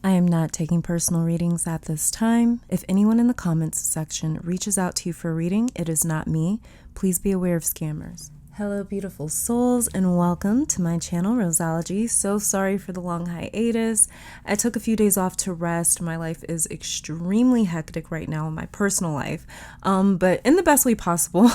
I am not taking personal readings at this time. If anyone in the comments section reaches out to you for a reading, it is not me. Please be aware of scammers. Hello, beautiful souls, and welcome to my channel, Roseology. So sorry for the long hiatus. I took a few days off to rest. My life is extremely hectic right now in my personal life, but in the best way possible.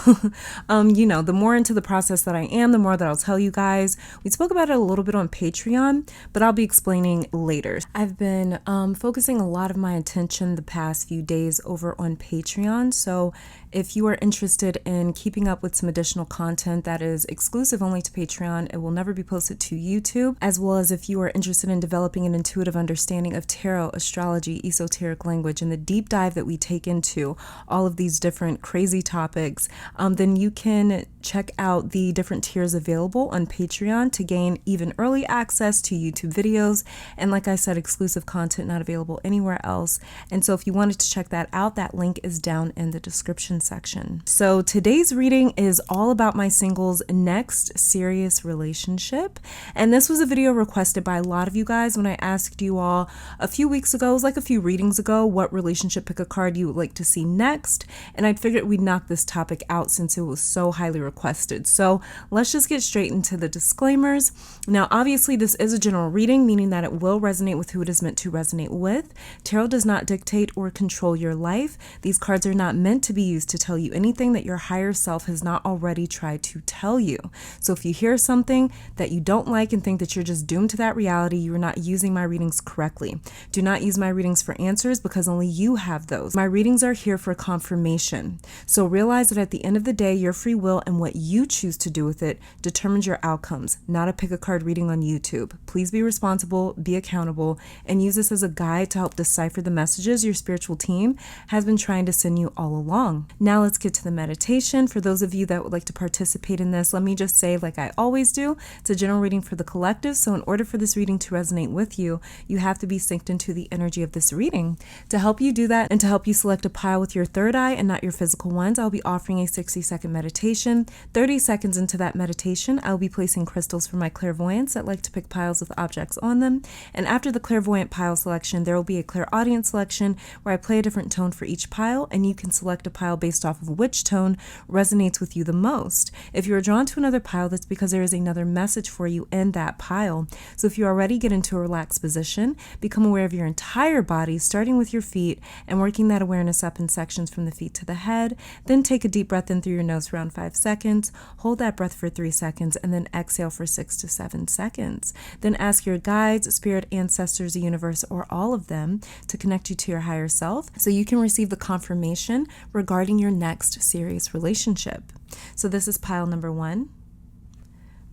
The more into the process that I am, the more that I'll tell you guys. We spoke about it a little bit on Patreon, but I'll be explaining later. I've been focusing a lot of my attention the past few days over on Patreon, so if you are interested in keeping up with some additional content that is exclusive only to Patreon, it will never be posted to YouTube, as well as if you are interested in developing an intuitive understanding of tarot, astrology, esoteric language, and the deep dive that we take into all of these different crazy topics, then you can check out the different tiers available on Patreon to gain even early access to YouTube videos. And like I said, exclusive content not available anywhere else. And so if you wanted to check that out, that link is down in the description section. So today's reading is all about my singles' next serious relationship. And this was a video requested by a lot of you guys when I asked you all a few weeks ago, it was like a few readings ago, what relationship pick a card you would like to see next. And I figured we'd knock this topic out since it was so highly requested. So let's just get straight into the disclaimers. Now, obviously, this is a general reading, meaning that it will resonate with who it is meant to resonate with. Tarot does not dictate or control your life. These cards are not meant to be used to tell you anything that your higher self has not already tried to tell you. So if you hear something that you don't like and think that you're just doomed to that reality, you are not using my readings correctly. Do not use my readings for answers because only you have those. My readings are here for confirmation. So realize that at the end of the day, your free will and what you choose to do with it determines your outcomes, not a pick a card reading on YouTube. Please be responsible, be accountable, and use this as a guide to help decipher the messages your spiritual team has been trying to send you all along. Now let's get to the meditation. For those of you that would like to participate in this, let me just say, like I always do, it's a general reading for the collective. So in order for this reading to resonate with you, you have to be synced into the energy of this reading. To help you do that and to help you select a pile with your third eye and not your physical ones, I'll be offering a 60-second meditation. 30 seconds into that meditation, I'll be placing crystals for my clairvoyants that like to pick piles with objects on them. And after the clairvoyant pile selection, there will be a clairaudient selection where I play a different tone for each pile, and you can select a pile based off of which tone resonates with you the most. If you are drawn to another pile, that's because there is another message for you in that pile. So if you already get into a relaxed position, become aware of your entire body, starting with your feet and working that awareness up in sections from the feet to the head. Then take a deep breath in through your nose for around 5 seconds, hold that breath for 3 seconds, and then exhale for 6 to 7 seconds. Then ask your guides, spirit, ancestors, the universe, or all of them to connect you to your higher self so you can receive the confirmation regarding your next serious relationship. So this is pile number 1,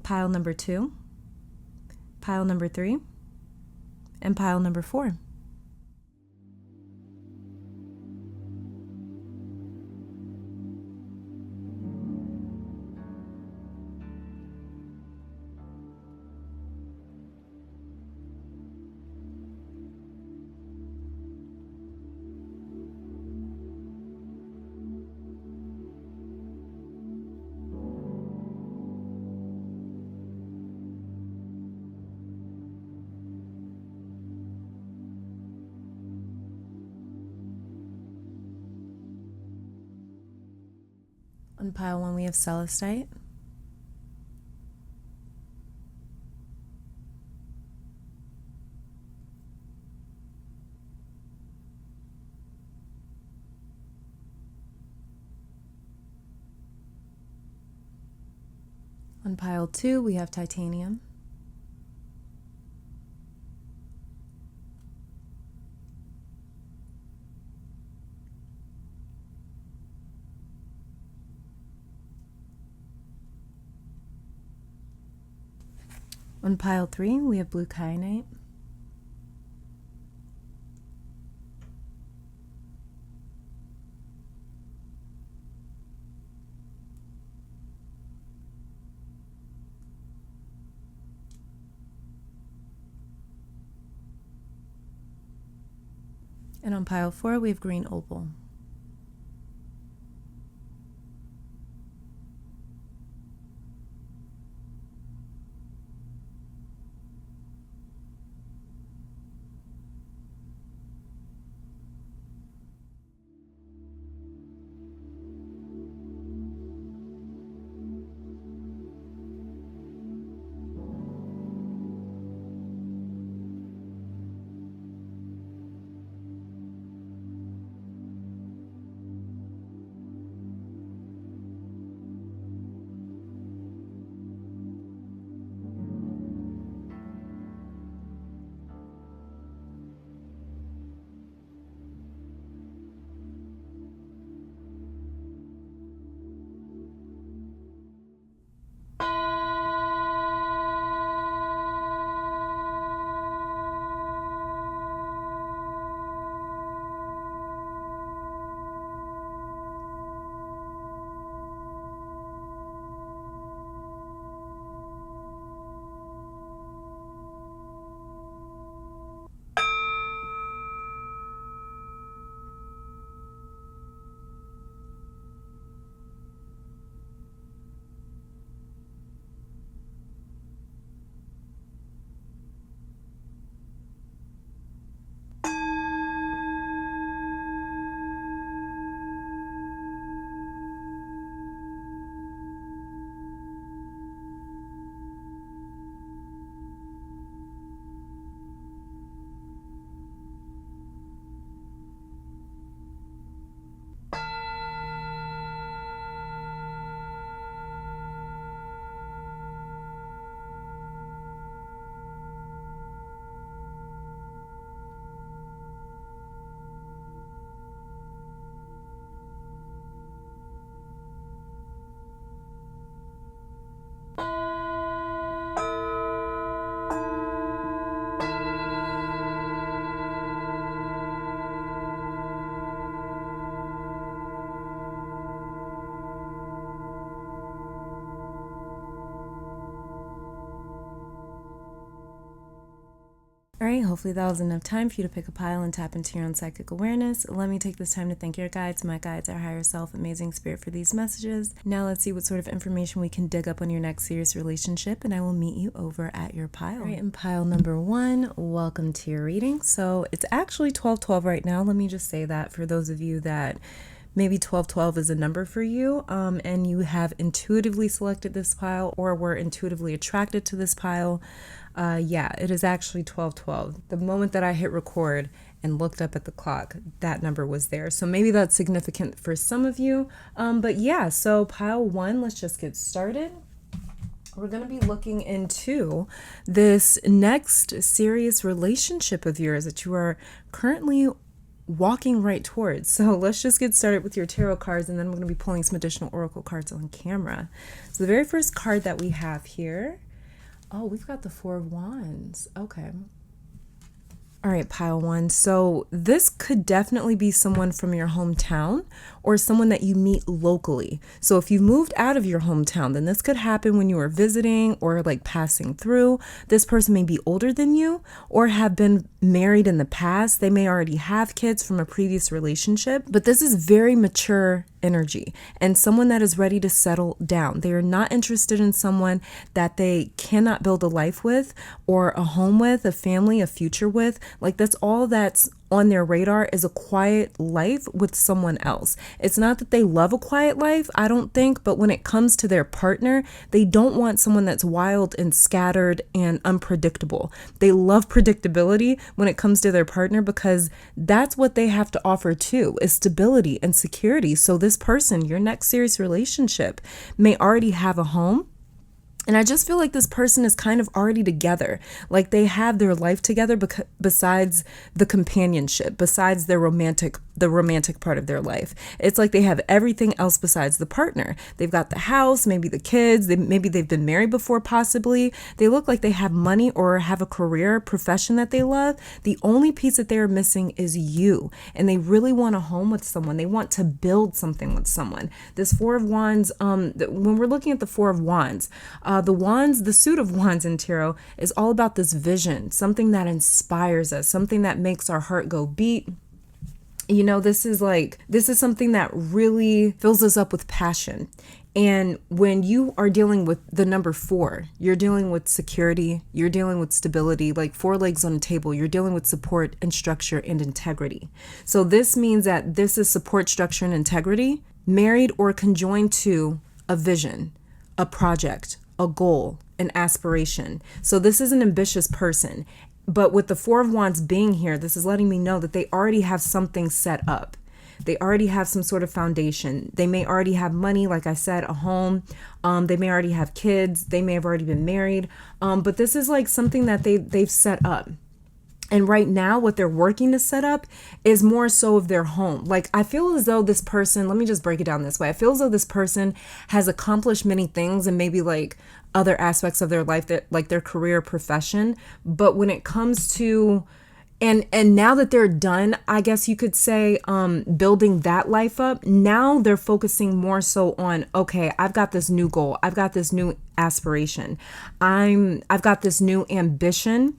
pile number 2, pile number 3, and pile number 4. On pile 1, we have Celestite. On pile 2, we have Titanium. On pile 3, we have Blue Kyanite. And on pile 4, we have green opal. All right, hopefully that was enough time for you to pick a pile and tap into your own psychic awareness. Let me take this time to thank your guides, my guides, our higher self, amazing spirit for these messages. Now let's see what sort of information we can dig up on your next serious relationship, and I will meet you over at your pile. All right, in pile number 1, welcome to your reading. So it's actually 12-12 right now. Let me just say that for those of you that maybe 12-12 is a number for you, and you have intuitively selected this pile or were intuitively attracted to this pile. Yeah, it is actually 12-12. The moment that I hit record and looked up at the clock, that number was there. So maybe that's significant for some of you. But yeah, so pile 1, let's just get started. We're going to be looking into this next serious relationship of yours that you are currently walking right towards. So let's just get started with your tarot cards, and then we're going to be pulling some additional oracle cards on camera. So the very first card that we have here, oh, we've got the 4 of Wands. Okay. All right, pile 1. So this could definitely be someone from your hometown or someone that you meet locally. So if you moved out of your hometown, then this could happen when you were visiting or like passing through. This person may be older than you or have been married in the past. They may already have kids from a previous relationship, but this is very mature energy and someone that is ready to settle down. They are not interested in someone that they cannot build a life with or a home with, a family, a future with. Like that's all that's on their radar is a quiet life with someone else. It's not that they love a quiet life, I don't think, but when it comes to their partner, they don't want someone that's wild and scattered and unpredictable. They love predictability when it comes to their partner because that's what they have to offer too, is stability and security. So this person, your next serious relationship, may already have a home. And I just feel like this person is kind of already together. Like they have their life together besides the companionship, besides the romantic part of their life. It's like they have everything else besides the partner. They've got the house, maybe the kids, maybe they've been married before possibly. They look like they have money or have a career, profession that they love. The only piece that they're missing is you. And they really want a home with someone. They want to build something with someone. This 4 of Wands, when we're looking at the 4 of Wands, the suit of Wands in tarot is all about this vision, something that inspires us, something that makes our heart go beat. You know, this is something that really fills us up with passion. And when you are dealing with the number 4, you're dealing with security, you're dealing with stability, like 4 legs on a table, you're dealing with support and structure and integrity. So this means that this is support, structure, and integrity married or conjoined to a vision, a project, a goal, an aspiration. So this is an ambitious person. But with the 4 of Wands being here, this is letting me know that they already have something set up. They already have some sort of foundation. They may already have money, like I said, a home. They may already have kids. They may have already been married. But this is like something that they've set up. And right now, what they're working to set up is more so of their home. Like, I feel as though this person, let me just break it down this way. I feel as though this person has accomplished many things and maybe like other aspects of their life, that like their career, profession. But when it comes to, and now that they're done, I guess you could say, building that life up, now they're focusing more so on, okay, I've got this new goal. I've got this new aspiration. I've got this new ambition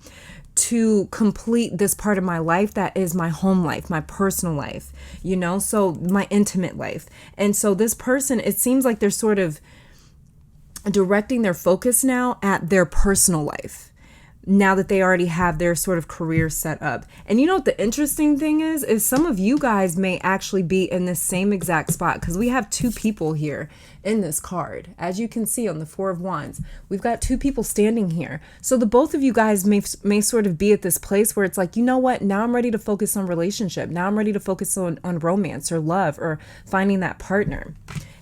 to complete this part of my life that is my home life, my personal life, you know, so my intimate life. And so this person, it seems like they're sort of directing their focus now at their personal life, now that they already have their sort of career set up. And you know what the interesting thing is some of you guys may actually be in this same exact spot, because we have 2 people here in this card. As you can see on the 4 of Wands, we've got 2 people standing here. So the both of you guys may sort of be at this place where it's like, you know what, now I'm ready to focus on relationship. Now I'm ready to focus on romance or love or finding that partner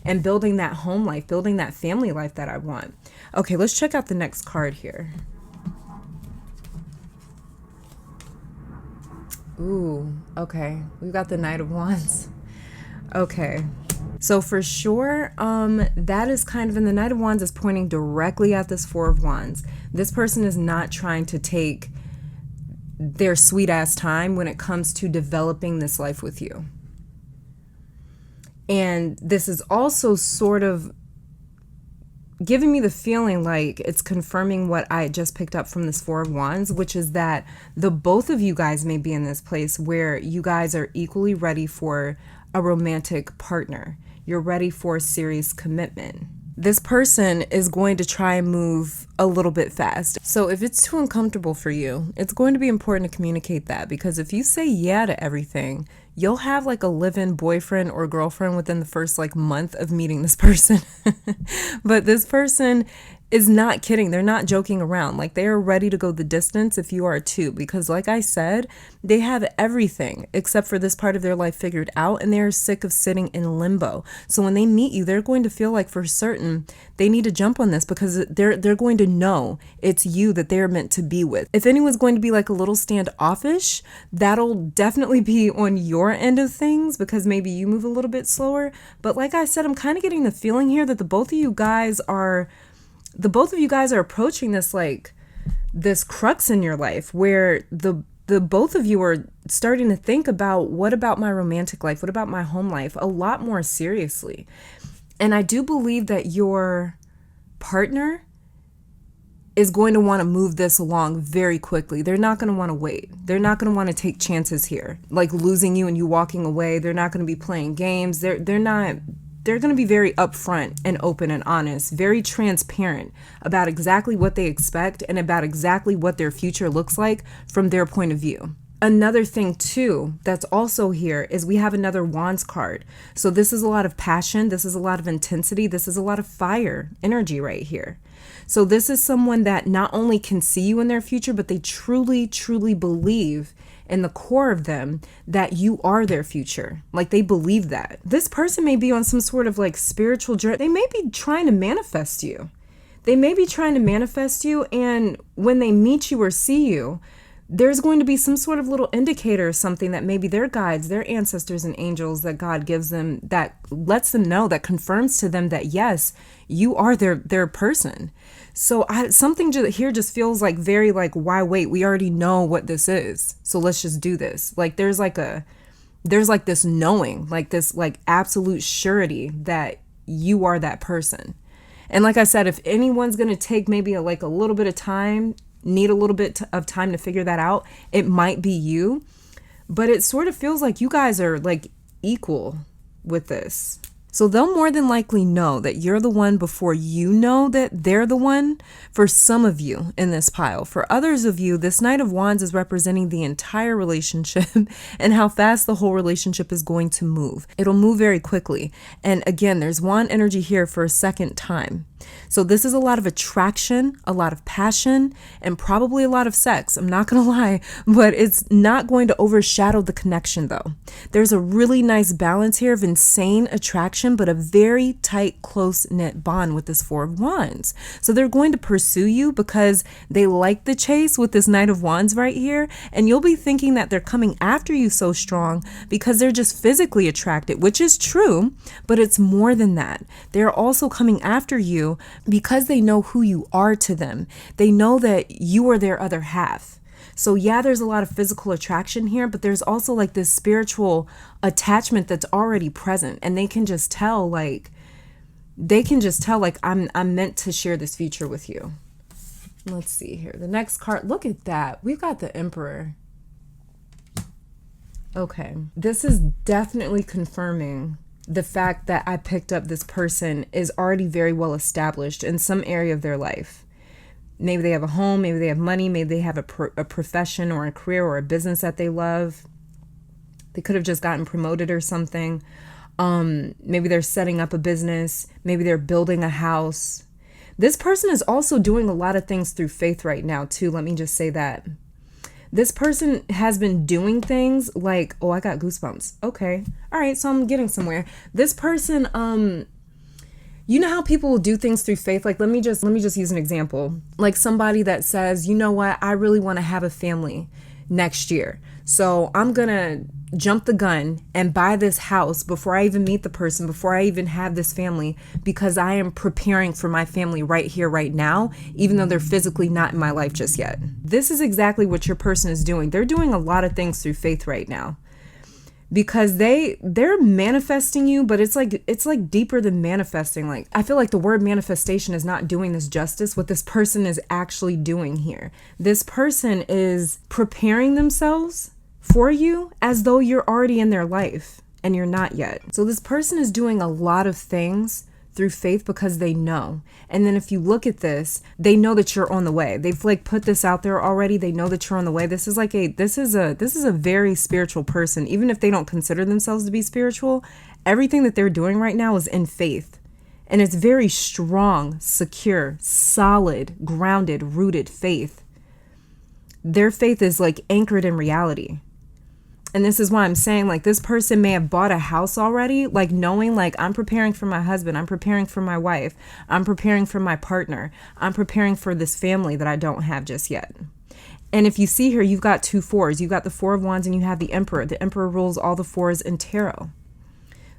and building that home life, building that family life that I want. Okay, let's check out the next card here. Ooh, okay. We've got the Knight of Wands. Okay. So for sure, that is kind of, and the Knight of Wands is pointing directly at this 4 of Wands. This person is not trying to take their sweet ass time when it comes to developing this life with you. And this is also sort of giving me the feeling like it's confirming what I just picked up from this Four of Wands, which is that the both of you guys may be in this place where you guys are equally ready for a romantic partner. You're ready for a serious commitment. This person is going to try and move a little bit fast. So if it's too uncomfortable for you, it's going to be important to communicate that, because if you say yeah to everything, you'll have like a live-in boyfriend or girlfriend within the first like month of meeting this person. But this person is not kidding. They're not joking around. Like, they are ready to go the distance if you are too, because like I said, they have everything except for this part of their life figured out, and they are sick of sitting in limbo. So when they meet you, they're going to feel like for certain they need to jump on this, because they're going to know it's you that they're meant to be with. If anyone's going to be like a little standoffish, that'll definitely be on your end of things, because maybe you move a little bit slower. But like I said, I'm kind of getting the feeling here that the both of you guys are approaching this like this crux in your life where the both of you are starting to think about, what about my romantic life? What about my home life? A lot more seriously. And I do believe that your partner is going to want to move this along very quickly. They're not going to want to wait. They're not going to want to take chances here, like losing you and you walking away. They're not going to be playing games. They're going to be very upfront and open and honest, very transparent about exactly what they expect and about exactly what their future looks like from their point of view. Another thing too that's also here is we have another Wands card. So this is a lot of passion. This is a lot of intensity. This is a lot of fire energy right here. So this is someone that not only can see you in their future, but they truly, truly believe in the core of them that you are their future. Like, they believe that. This person may be on some sort of like spiritual journey. They may be trying to manifest you. And when they meet you or see you, there's going to be some sort of little indicator or something that maybe their guides, their ancestors and angels that God gives them, that lets them know, that confirms to them that yes, you are their person. So something here just feels like very like, why wait? We already know what this is. So let's just do this. Like there's this knowing, like this like absolute surety that you are that person. And like I said, if anyone's going to take maybe a little bit of time, need a little bit of time to figure that out, it might be you. But it sort of feels like you guys are like equal with this. So they'll more than likely know that you're the one before you know that they're the one, for some of you in this pile. For others of you, this Knight of Wands is representing the entire relationship and how fast the whole relationship is going to move. It'll move very quickly. And again, there's wand energy here for a second time. So this is a lot of attraction, a lot of passion, and probably a lot of sex. I'm not going to lie, but it's not going to overshadow the connection though. There's a really nice balance here of insane attraction, but a very tight, close-knit bond with this Four of Wands. So they're going to pursue you because they like the chase with this Knight of Wands right here. And you'll be thinking that they're coming after you so strong because they're just physically attracted, which is true, but it's more than that. They're also coming after you because they know who you are to them. They know that you are their other half. So yeah, there's a lot of physical attraction here, but there's also like this spiritual attachment that's already present. And they can just tell like, I'm meant to share this future with you. Let's see here. The next card, look at that. We've got the Emperor. Okay. This is definitely confirming the fact that I picked up this person is already very well established in some area of their life. Maybe they have a home, maybe they have money, maybe they have a profession or a career or a business that they love. They could have just gotten promoted or something. Maybe they're setting up a business. Maybe they're building a house. This person is also doing a lot of things through faith right now too. Let me just say that. This person has been doing things like, oh, I got goosebumps. Okay. All right. So I'm getting somewhere. This person, you know how people will do things through faith? Like, let me just use an example. Like somebody that says, you know what? I really want to have a family next year. So I'm going to jump the gun and buy this house before I even meet the person, before I even have this family, because I am preparing for my family right here, right now, even though they're physically not in my life just yet. This is exactly what your person is doing. They're doing a lot of things through faith right now. because they're manifesting you, but it's like deeper than manifesting. Like, I feel like the word manifestation is not doing this justice. What this person is actually doing here, this person is preparing themselves for you as though you're already in their life and you're not yet. So this person is doing a lot of things through faith because they know. And then if you look at this, they know that you're on the way. They've like put this out there already. They know that you're on the way. This is a very spiritual person. Even if they don't consider themselves to be spiritual, everything that they're doing right now is in faith. And it's very strong, secure, solid, grounded, rooted faith. Their faith is like anchored in reality. And this is why I'm saying, like, this person may have bought a house already, like knowing, like, I'm preparing for my husband, I'm preparing for my wife, I'm preparing for my partner, I'm preparing for this family that I don't have just yet. And if you see here, you've got 2 fours. You've got the 4 of Wands and you have the Emperor. The Emperor rules all the 4s in tarot.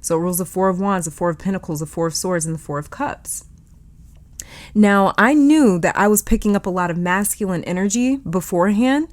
So it rules the 4 of Wands, the 4 of Pentacles, the 4 of Swords, and the 4 of Cups. Now, I knew that I was picking up a lot of masculine energy beforehand.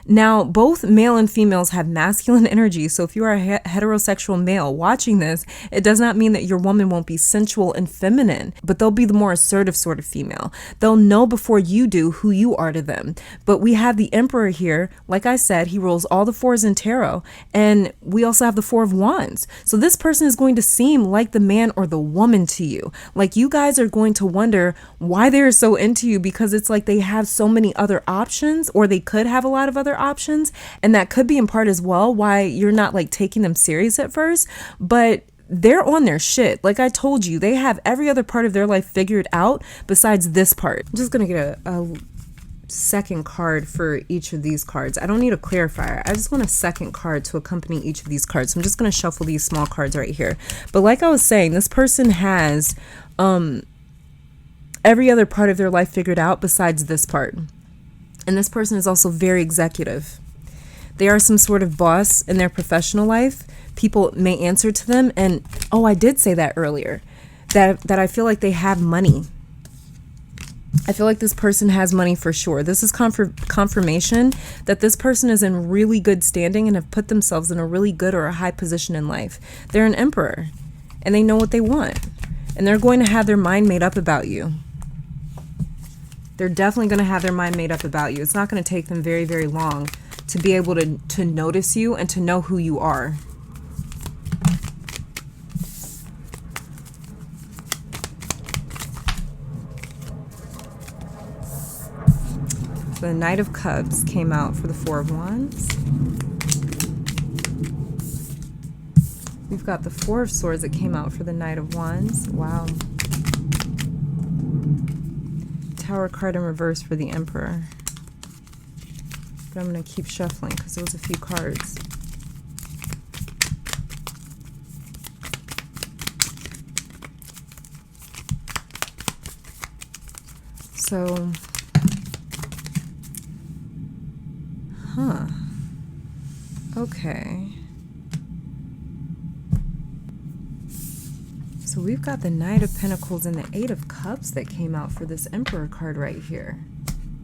Now, both male and females have masculine energy. So if you are a heterosexual male watching this, it does not mean that your woman won't be sensual and feminine, but they'll be the more assertive sort of female. They'll know before you do who you are to them. But we have the Emperor here. Like I said, he rules all the 4s in tarot. And we also have the 4 of Wands. So this person is going to seem like the man or the woman to you. Like, you guys are going to wonder why they're so into you, because it's like they have so many other options, or they could have a lot of other options. And that could be in part as well why you're not like taking them serious at first, but they're on their shit. Like I told you, they have every other part of their life figured out besides this part. I'm just going to get a second card for each of these cards. I don't need a clarifier. I just want a second card to accompany each of these cards. So I'm just going to shuffle these small cards right here. But like I was saying, this person has every other part of their life figured out besides this part. And this person is also very executive. They are some sort of boss in their professional life. People may answer to them. And, oh, I did say that earlier, that I feel like they have money. I feel like this person has money for sure. This is confirmation that this person is in really good standing and have put themselves in a really good or a high position in life. They're an emperor and they know what they want. And they're going to have their mind made up about you. They're definitely going to have their mind made up about you. It's not going to take them very, very long to be able to notice you and to know who you are. So the Knight of Cups came out for the 4 of Wands. We've got the 4 of Swords that came out for the Knight of Wands. Wow. Tower card in reverse for the Emperor. But I'm going to keep shuffling because there was a few cards. So, okay. So we've got the Knight of Pentacles and the 8 of Cups that came out for this Emperor card right here.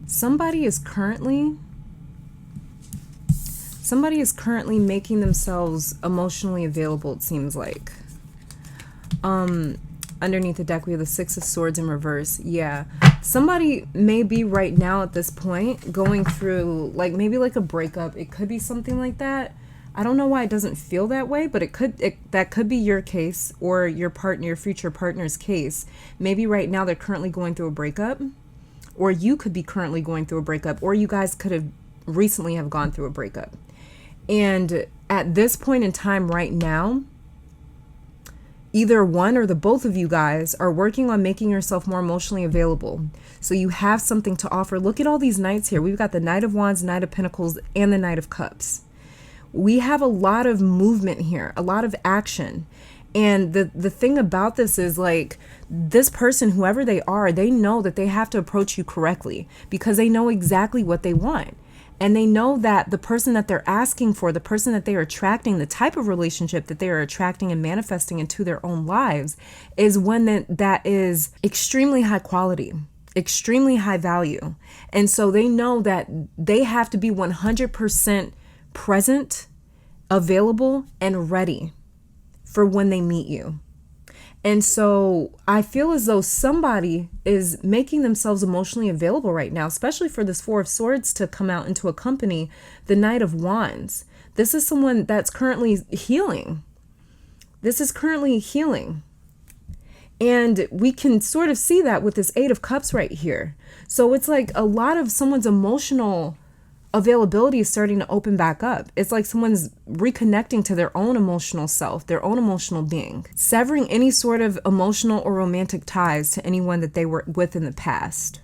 Somebody is currently making themselves emotionally available, it seems like. Underneath the deck, we have the 6 of Swords in reverse. Yeah. Somebody may be right now at this point going through like maybe like a breakup. It could be something like that. I don't know why it doesn't feel that way, but that could be your case or your partner, your future partner's case. Maybe right now they're currently going through a breakup, or you could be currently going through a breakup, or you guys could have recently have gone through a breakup. And at this point in time right now, either one or the both of you guys are working on making yourself more emotionally available. So you have something to offer. Look at all these knights here. We've got the Knight of Wands, Knight of Pentacles, and the Knight of Cups. We have a lot of movement here, a lot of action. And the thing about this is like this person, whoever they are, they know that they have to approach you correctly because they know exactly what they want. And they know that the person that they're asking for, the person that they are attracting, the type of relationship that they are attracting and manifesting into their own lives is one that is extremely high quality, extremely high value. And so they know that they have to be 100% present available, and ready for when they meet you. And so I feel as though somebody is making themselves emotionally available right now, especially for this Four of Swords to come out and to accompany the Knight of Wands. This is someone that's currently healing. This is currently healing. And we can sort of see that with this Eight of Cups right here. So it's like a lot of someone's emotional availability is starting to open back up. It's like someone's reconnecting to their own emotional self, their own emotional being, severing any sort of emotional or romantic ties to anyone that they were with in the past.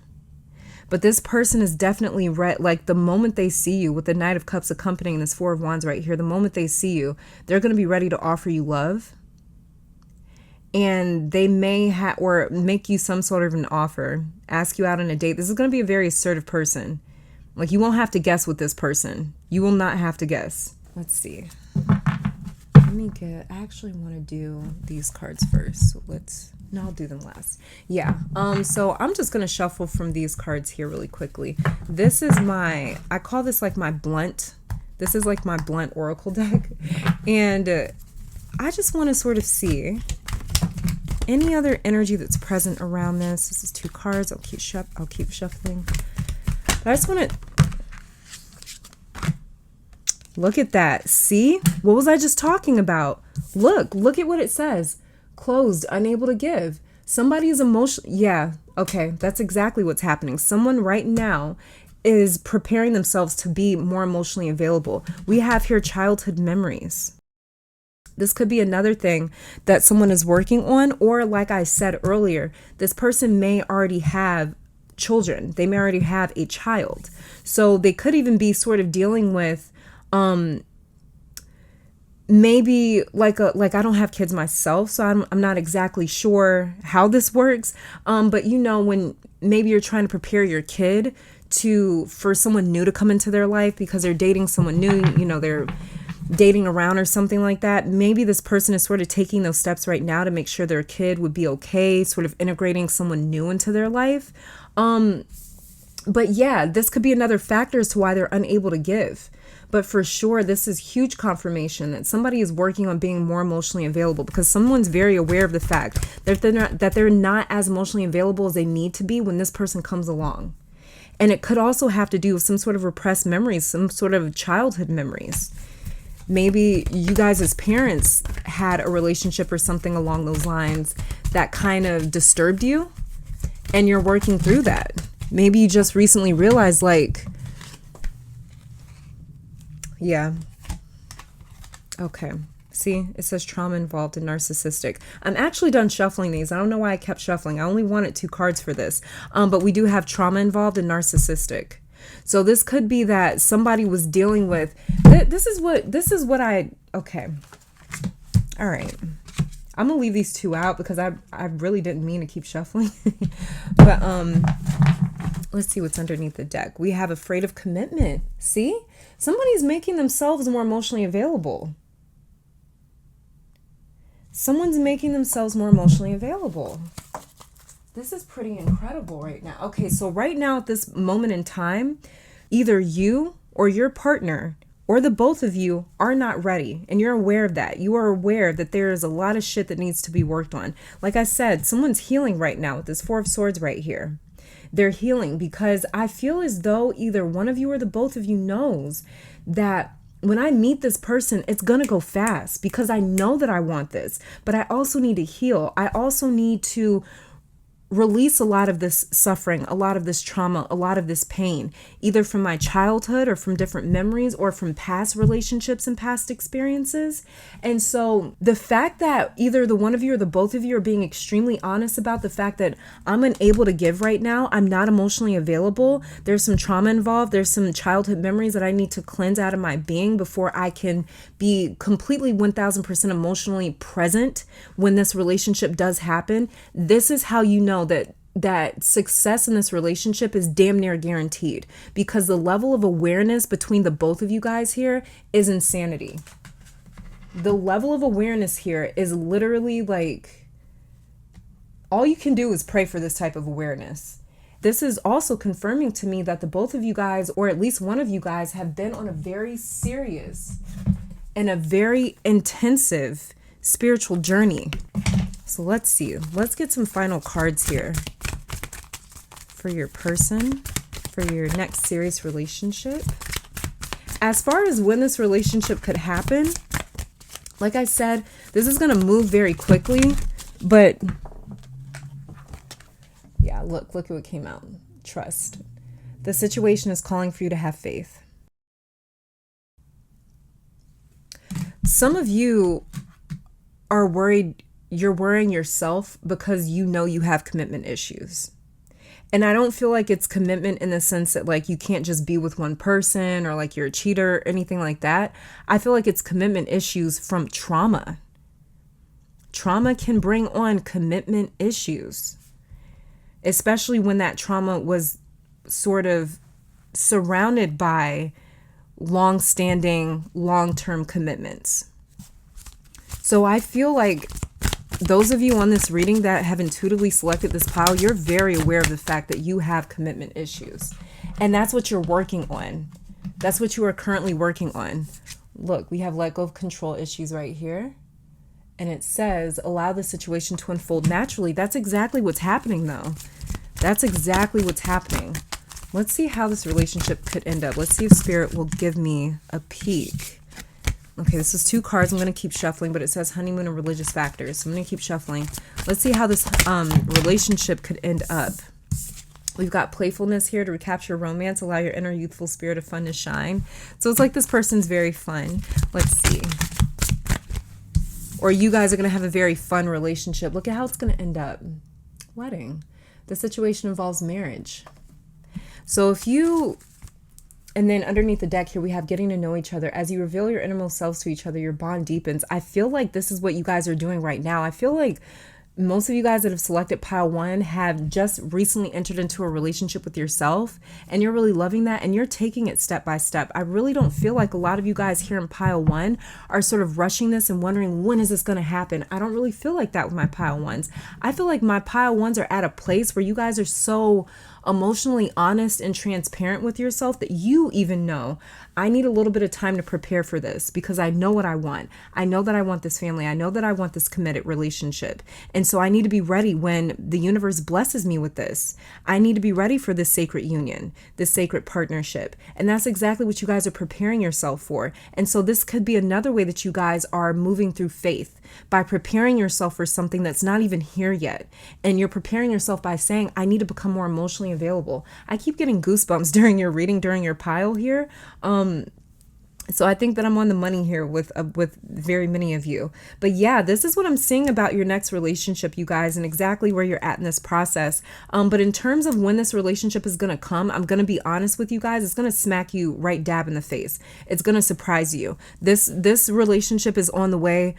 But this person is definitely like the moment they see you, with the Knight of Cups accompanying this Four of Wands right here, the moment they see you, they're going to be ready to offer you love. And they may or make you some sort of an offer, ask you out on a date. This is going to be a very assertive person. Like, you won't have to guess with this person. You will not have to guess. Let's see. I actually want to do these cards first. So no, I'll do them last. Yeah. So I'm just going to shuffle from these cards here really quickly. This is I call this like my blunt. This is like my blunt oracle deck. And I just want to sort of see any other energy that's present around this. This is 2 cards. I'll keep shuffling. I just want to look at that. See? What was I just talking about? Look at what it says. Closed, unable to give. Somebody is emotional. Yeah, okay. That's exactly what's happening. Someone right now is preparing themselves to be more emotionally available. We have here childhood memories. This could be another thing that someone is working on, or like I said earlier, this person may already have children. They may already have a child. So they could even be sort of dealing with maybe like I don't have kids myself, so I'm not exactly sure how this works. But when maybe you're trying to prepare your kid for someone new to come into their life because they're dating someone new, they're dating around or something like that. Maybe this person is sort of taking those steps right now to make sure their kid would be okay, sort of integrating someone new into their life. But yeah, this could be another factor as to why they're unable to give. But for sure, this is huge confirmation that somebody is working on being more emotionally available, because someone's very aware of the fact that they're not as emotionally available as they need to be when this person comes along. And it could also have to do with some sort of repressed memories, some sort of childhood memories. Maybe you guys as parents had a relationship or something along those lines that kind of disturbed you, and you're working through that. Maybe you just recently realized, yeah. Okay. See, it says trauma involved in narcissistic. I'm actually done shuffling these. I don't know why I kept shuffling. I only wanted 2 cards for this. But we do have trauma involved in narcissistic. So this could be that somebody was dealing with, okay. All right. I'm going to leave these 2 out because I really didn't mean to keep shuffling. But let's see what's underneath the deck. We have afraid of commitment. See? Somebody's making themselves more emotionally available. Someone's making themselves more emotionally available. This is pretty incredible right now. Okay, so right now at this moment in time, either you or your partner or the both of you are not ready, and you're aware of that. You are aware that there is a lot of shit that needs to be worked on. Like I said, someone's healing right now with this Four of Swords right here. They're healing because I feel as though either one of you or the both of you knows that when I meet this person, it's going to go fast because I know that I want this, but I also need to heal. I also need to release a lot of this suffering, a lot of this trauma, a lot of this pain, either from my childhood or from different memories or from past relationships and past experiences. And so the fact that either the one of you or the both of you are being extremely honest about the fact that I'm unable to give right now, I'm not emotionally available, there's some trauma involved, there's some childhood memories that I need to cleanse out of my being before I can be completely 1000% emotionally present when this relationship does happen. This is how you know that success in this relationship is damn near guaranteed, because the level of awareness between the both of you guys here is insanity. The level of awareness here is literally like, all you can do is pray for this type of awareness. This is also confirming to me that the both of you guys, or at least one of you guys, have been on a very serious and a very intensive spiritual journey. So let's see. Let's get some final cards here for your person, for your next serious relationship. As far as when this relationship could happen, like I said, this is going to move very quickly, but yeah, look at what came out. Trust. The situation is calling for you to have faith. Some of you are worried, you're worrying yourself because you know you have commitment issues. And I don't feel like it's commitment in the sense that like you can't just be with one person or like you're a cheater or anything like that. I feel like it's commitment issues from trauma. Trauma can bring on commitment issues, especially when that trauma was sort of surrounded by long-standing, long-term commitments. So I feel like those of you on this reading that have intuitively selected this pile, you're very aware of the fact that you have commitment issues. And that's what you're working on. That's what you are currently working on. Look, we have let go of control issues right here. And it says, allow the situation to unfold naturally. That's exactly what's happening, though. That's exactly what's happening. Let's see how this relationship could end up. Let's see if Spirit will give me a peek. Okay, this is 2 cards. I'm going to keep shuffling, but it says honeymoon and religious factors. So I'm going to keep shuffling. Let's see how this relationship could end up. We've got playfulness here to recapture romance, allow your inner youthful spirit of fun to shine. So it's like this person's very fun. Let's see. Or you guys are going to have a very fun relationship. Look at how it's going to end up. Wedding. The situation involves marriage. So if you... And then underneath the deck here, we have getting to know each other. As you reveal your innermost selves to each other, your bond deepens. I feel like this is what you guys are doing right now. I feel like most of you guys that have selected pile 1 have just recently entered into a relationship with yourself, and you're really loving that, and you're taking it step by step. I really don't feel like a lot of you guys here in pile 1 are sort of rushing this and wondering, when is this going to happen? I don't really feel like that with my pile 1s. I feel like my pile 1s are at a place where you guys are so emotionally honest and transparent with yourself that you even know, I need a little bit of time to prepare for this because I know what I want. I know that I want this family. I know that I want this committed relationship. And so I need to be ready when the universe blesses me with this. I need to be ready for this sacred union, this sacred partnership. And that's exactly what you guys are preparing yourself for. And so this could be another way that you guys are moving through faith, by preparing yourself for something that's not even here yet. And you're preparing yourself by saying, I need to become more emotionally available. I keep getting goosebumps during your reading, during your pile here. So I think that I'm on the money here with very many of you. But yeah, this is what I'm seeing about your next relationship, you guys, and exactly where you're at in this process. But in terms of when this relationship is going to come, I'm going to be honest with you guys. It's going to smack you right dab in the face. It's going to surprise you. This relationship is on the way.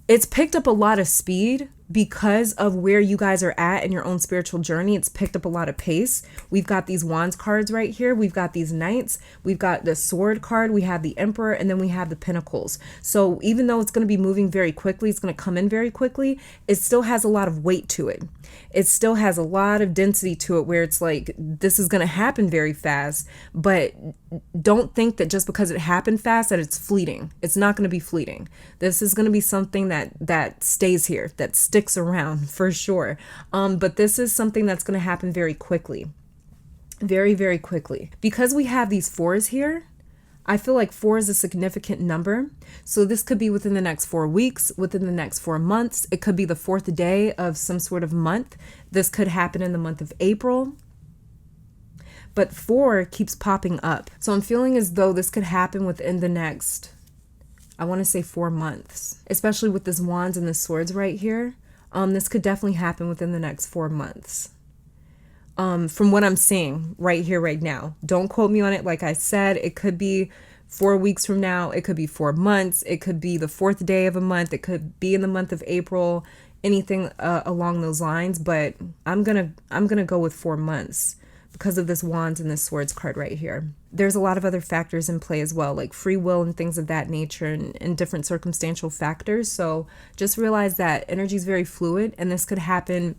It's picked up a lot of speed because of where you guys are at in your own spiritual journey. It's picked up a lot of pace. We've got these wands cards right here. We've got these knights. We've got the sword card. We have the emperor, and then we have the pentacles. So even though it's going to be moving very quickly, it's going to come in very quickly, it still has a lot of weight to it. It still has a lot of density to it where it's like, this is going to happen very fast, but don't think that just because it happened fast that it's fleeting. It's not going to be fleeting. This is going to be something that stays here, that sticks around for sure. But this is something that's going to happen very quickly. Very, very quickly. Because we have these 4s here, I feel like 4 is a significant number. So this could be within the next 4 weeks, within the next 4 months. It could be the 4th day of some sort of month. This could happen in the month of April. But 4 keeps popping up. So I'm feeling as though this could happen within the next, I want to say 4 months, especially with this wands and the swords right here. This could definitely happen within the next 4 months. From what I'm seeing right here, right now. Don't quote me on it. Like I said, it could be 4 weeks from now. It could be 4 months. It could be the 4th day of a month. It could be in the month of April, anything along those lines. But I'm gonna go with 4 months because of this wands and this swords card right here. There's a lot of other factors in play as well, like free will and things of that nature, and different circumstantial factors. So just realize that energy is very fluid, and this could happen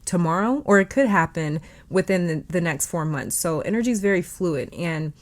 tomorrow, or it could happen within the next 4 months. So energy is very fluid, and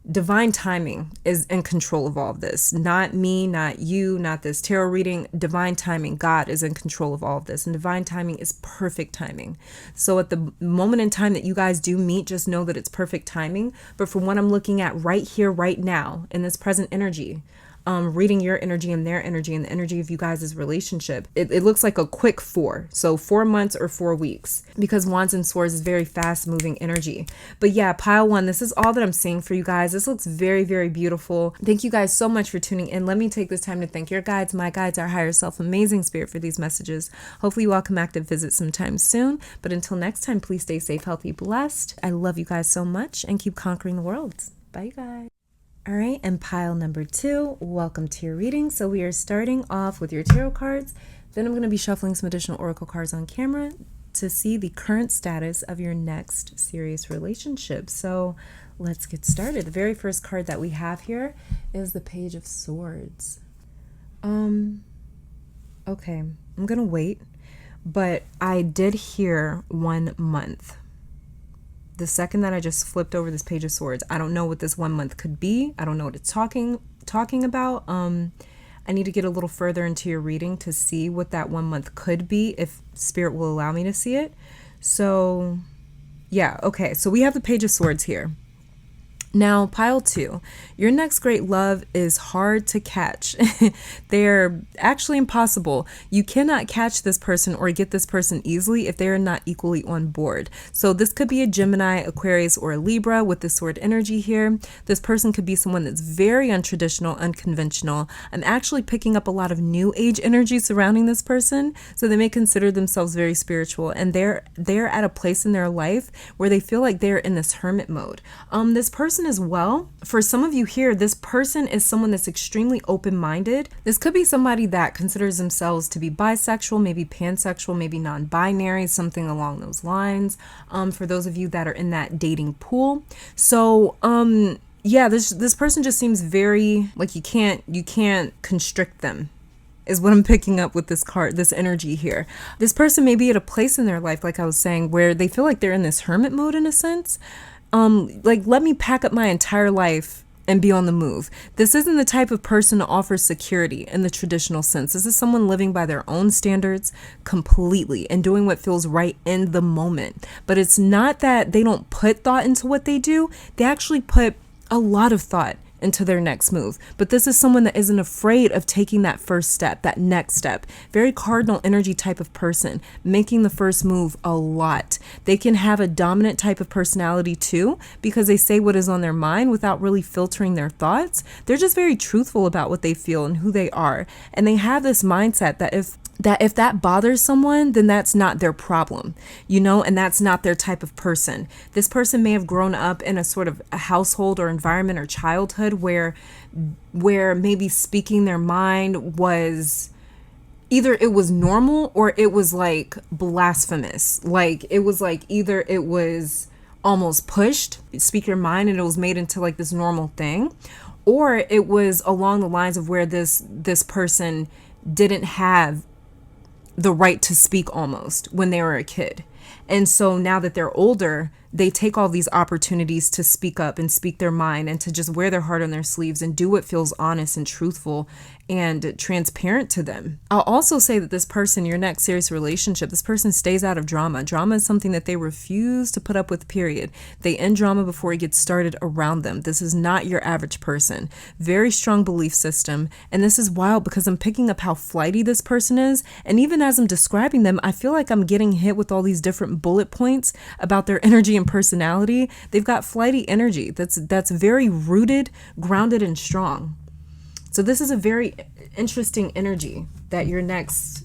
divine timing is in control of all of this. Not me, not you, not this tarot reading. Divine timing. God is in control of all of this. And divine timing is perfect timing. So at the moment in time that you guys do meet, just know that it's perfect timing. But from what I'm looking at right here, right now, in this present energy, reading your energy and their energy and the energy of you guys' relationship, it looks like a quick 4. So 4 months or 4 weeks, because Wands and Swords is very fast moving energy. But yeah, pile 1, this is all that I'm seeing for you guys. This looks very, very beautiful. Thank you guys so much for tuning in. Let me take this time to thank your guides, my guides, our higher self, amazing spirit, for these messages. Hopefully you all come active visit sometime soon. But until next time, please stay safe, healthy, blessed. I love you guys so much, and keep conquering the world. Bye, you guys. All right, and pile number 2, welcome to your reading. So we are starting off with your tarot cards. Then I'm going to be shuffling some additional oracle cards on camera to see the current status of your next serious relationship. So let's get started. The very first card that we have here is the Page of Swords. Okay, I'm going to wait, but I did hear 1 month. The second that I just flipped over this Page of Swords, I don't know what this 1 month could be. I don't know what it's talking about. I need to get a little further into your reading to see what that 1 month could be, if Spirit will allow me to see it. So yeah, okay. So we have the Page of Swords here. Now, pile 2, your next great love is hard to catch. They're actually impossible. You cannot catch this person or get this person easily if they are not equally on board. So this could be a Gemini, Aquarius, or a Libra with the sword energy here. This person could be someone that's very untraditional, unconventional. I'm actually picking up a lot of new age energy surrounding this person. So they may consider themselves very spiritual, and they're at a place in their life where they feel like they're in this hermit mode. This person as well, for some of you here, this person is someone that's extremely open-minded. This could be somebody that considers themselves to be bisexual, maybe pansexual, maybe non-binary, something along those lines, for those of you that are in that dating pool. So yeah, this person just seems very like you can't constrict them, is what I'm picking up with this card, this energy here. This person may be at a place in their life, like I was saying, where they feel like they're in this hermit mode in a sense. Like, let me pack up my entire life and be on the move. This isn't the type of person to offer security in the traditional sense. This is someone living by their own standards completely and doing what feels right in the moment. But it's not that they don't put thought into what they do. They actually put a lot of thought into their next move. But this is someone that isn't afraid of taking that first step, that next step. Very cardinal energy type of person, making the first move a lot. They can have a dominant type of personality too, because they say what is on their mind without really filtering their thoughts. They're just very truthful about what they feel and who they are. And they have this mindset that if that bothers someone, then that's not their problem, and that's not their type of person. This person may have grown up in a sort of a household or environment or childhood where maybe speaking their mind was either it was normal or it was like blasphemous. Like it was like either it was almost pushed, speak your mind, and it was made into like this normal thing, or it was along the lines of where this person didn't have the right to speak almost when they were a kid. And so now that they're older, they take all these opportunities to speak up and speak their mind and to just wear their heart on their sleeves and do what feels honest and truthful and transparent to them. I'll also say that this person, your next serious relationship, this person stays out of drama. Drama is something that they refuse to put up with, period. They end drama before it gets started around them. This is not your average person. Very strong belief system. And this is wild because I'm picking up how flighty this person is. And even as I'm describing them, I feel like I'm getting hit with all these different bullet points about their energy and personality. They've got flighty energy that's very rooted, grounded, and strong. So this is a very interesting energy that your next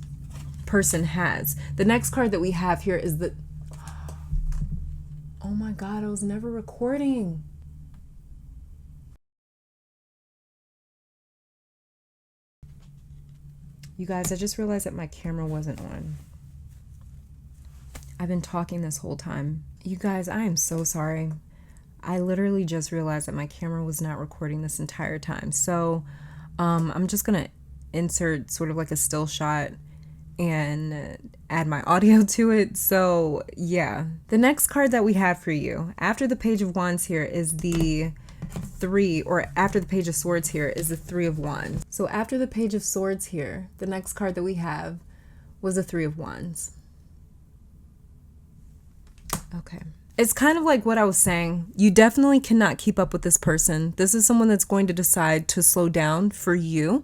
person has. The next card that we have here is the... Oh my God, I was never recording. You guys, I just realized that my camera wasn't on. I've been talking this whole time. You guys, I am so sorry. I literally just realized that my camera was not recording this entire time. So I'm just going to insert sort of like a still shot and add my audio to it. So yeah, the next card that we have for you after the Page of Wands here is the three, or after the Page of Swords here, is the Three of Wands. So after the Page of Swords here, the next card that we have was the Three of Wands. Okay. It's kind of like what I was saying. You definitely cannot keep up with this person. This is someone that's going to decide to slow down for you,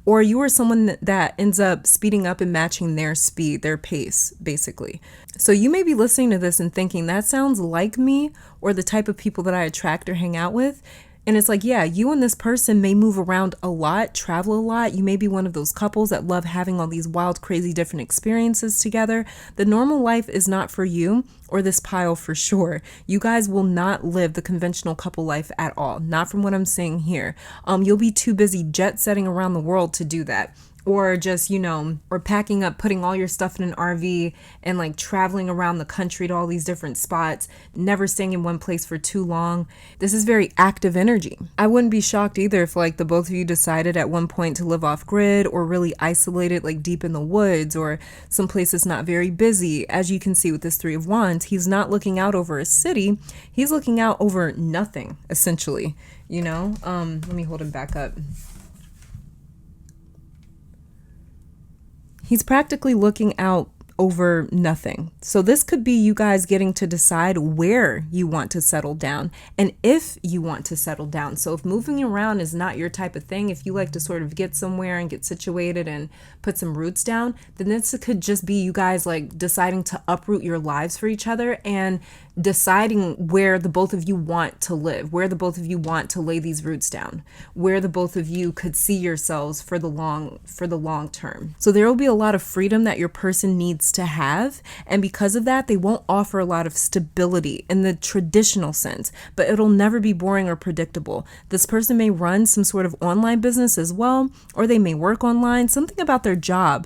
or you are someone that ends up speeding up and matching their speed, their pace, basically. So you may be listening to this and thinking, that sounds like me or the type of people that I attract or hang out with. And it's like, yeah, you and this person may move around a lot, travel a lot. You may be one of those couples that love having all these wild, crazy, different experiences together. The normal life is not for you or this pile for sure. You guys will not live the conventional couple life at all. Not from what I'm saying here. You'll be too busy jet setting around the world to do that. Or just, you know, or packing up, putting all your stuff in an RV and like traveling around the country to all these different spots, never staying in one place for too long. This is very active energy. I wouldn't be shocked either if like the both of you decided at one point to live off grid or really isolated, like deep in the woods or some place that's not very busy. As you can see with this Three of Wands, he's not looking out over a city. He's looking out over nothing, essentially, you know? Let me hold him back up. He's practically looking out over nothing. So this could be you guys getting to decide where you want to settle down and if you want to settle down. So if moving around is not your type of thing, if you like to sort of get somewhere and get situated and put some roots down, then this could just be you guys like deciding to uproot your lives for each other and deciding where the both of you want to live, where the both of you want to lay these roots down, where the both of you could see yourselves for the long term. So there will be a lot of freedom that your person needs to have, and because of that, they won't offer a lot of stability in the traditional sense, but it'll never be boring or predictable. This person may run some sort of online business as well, or they may work online. Something about their job.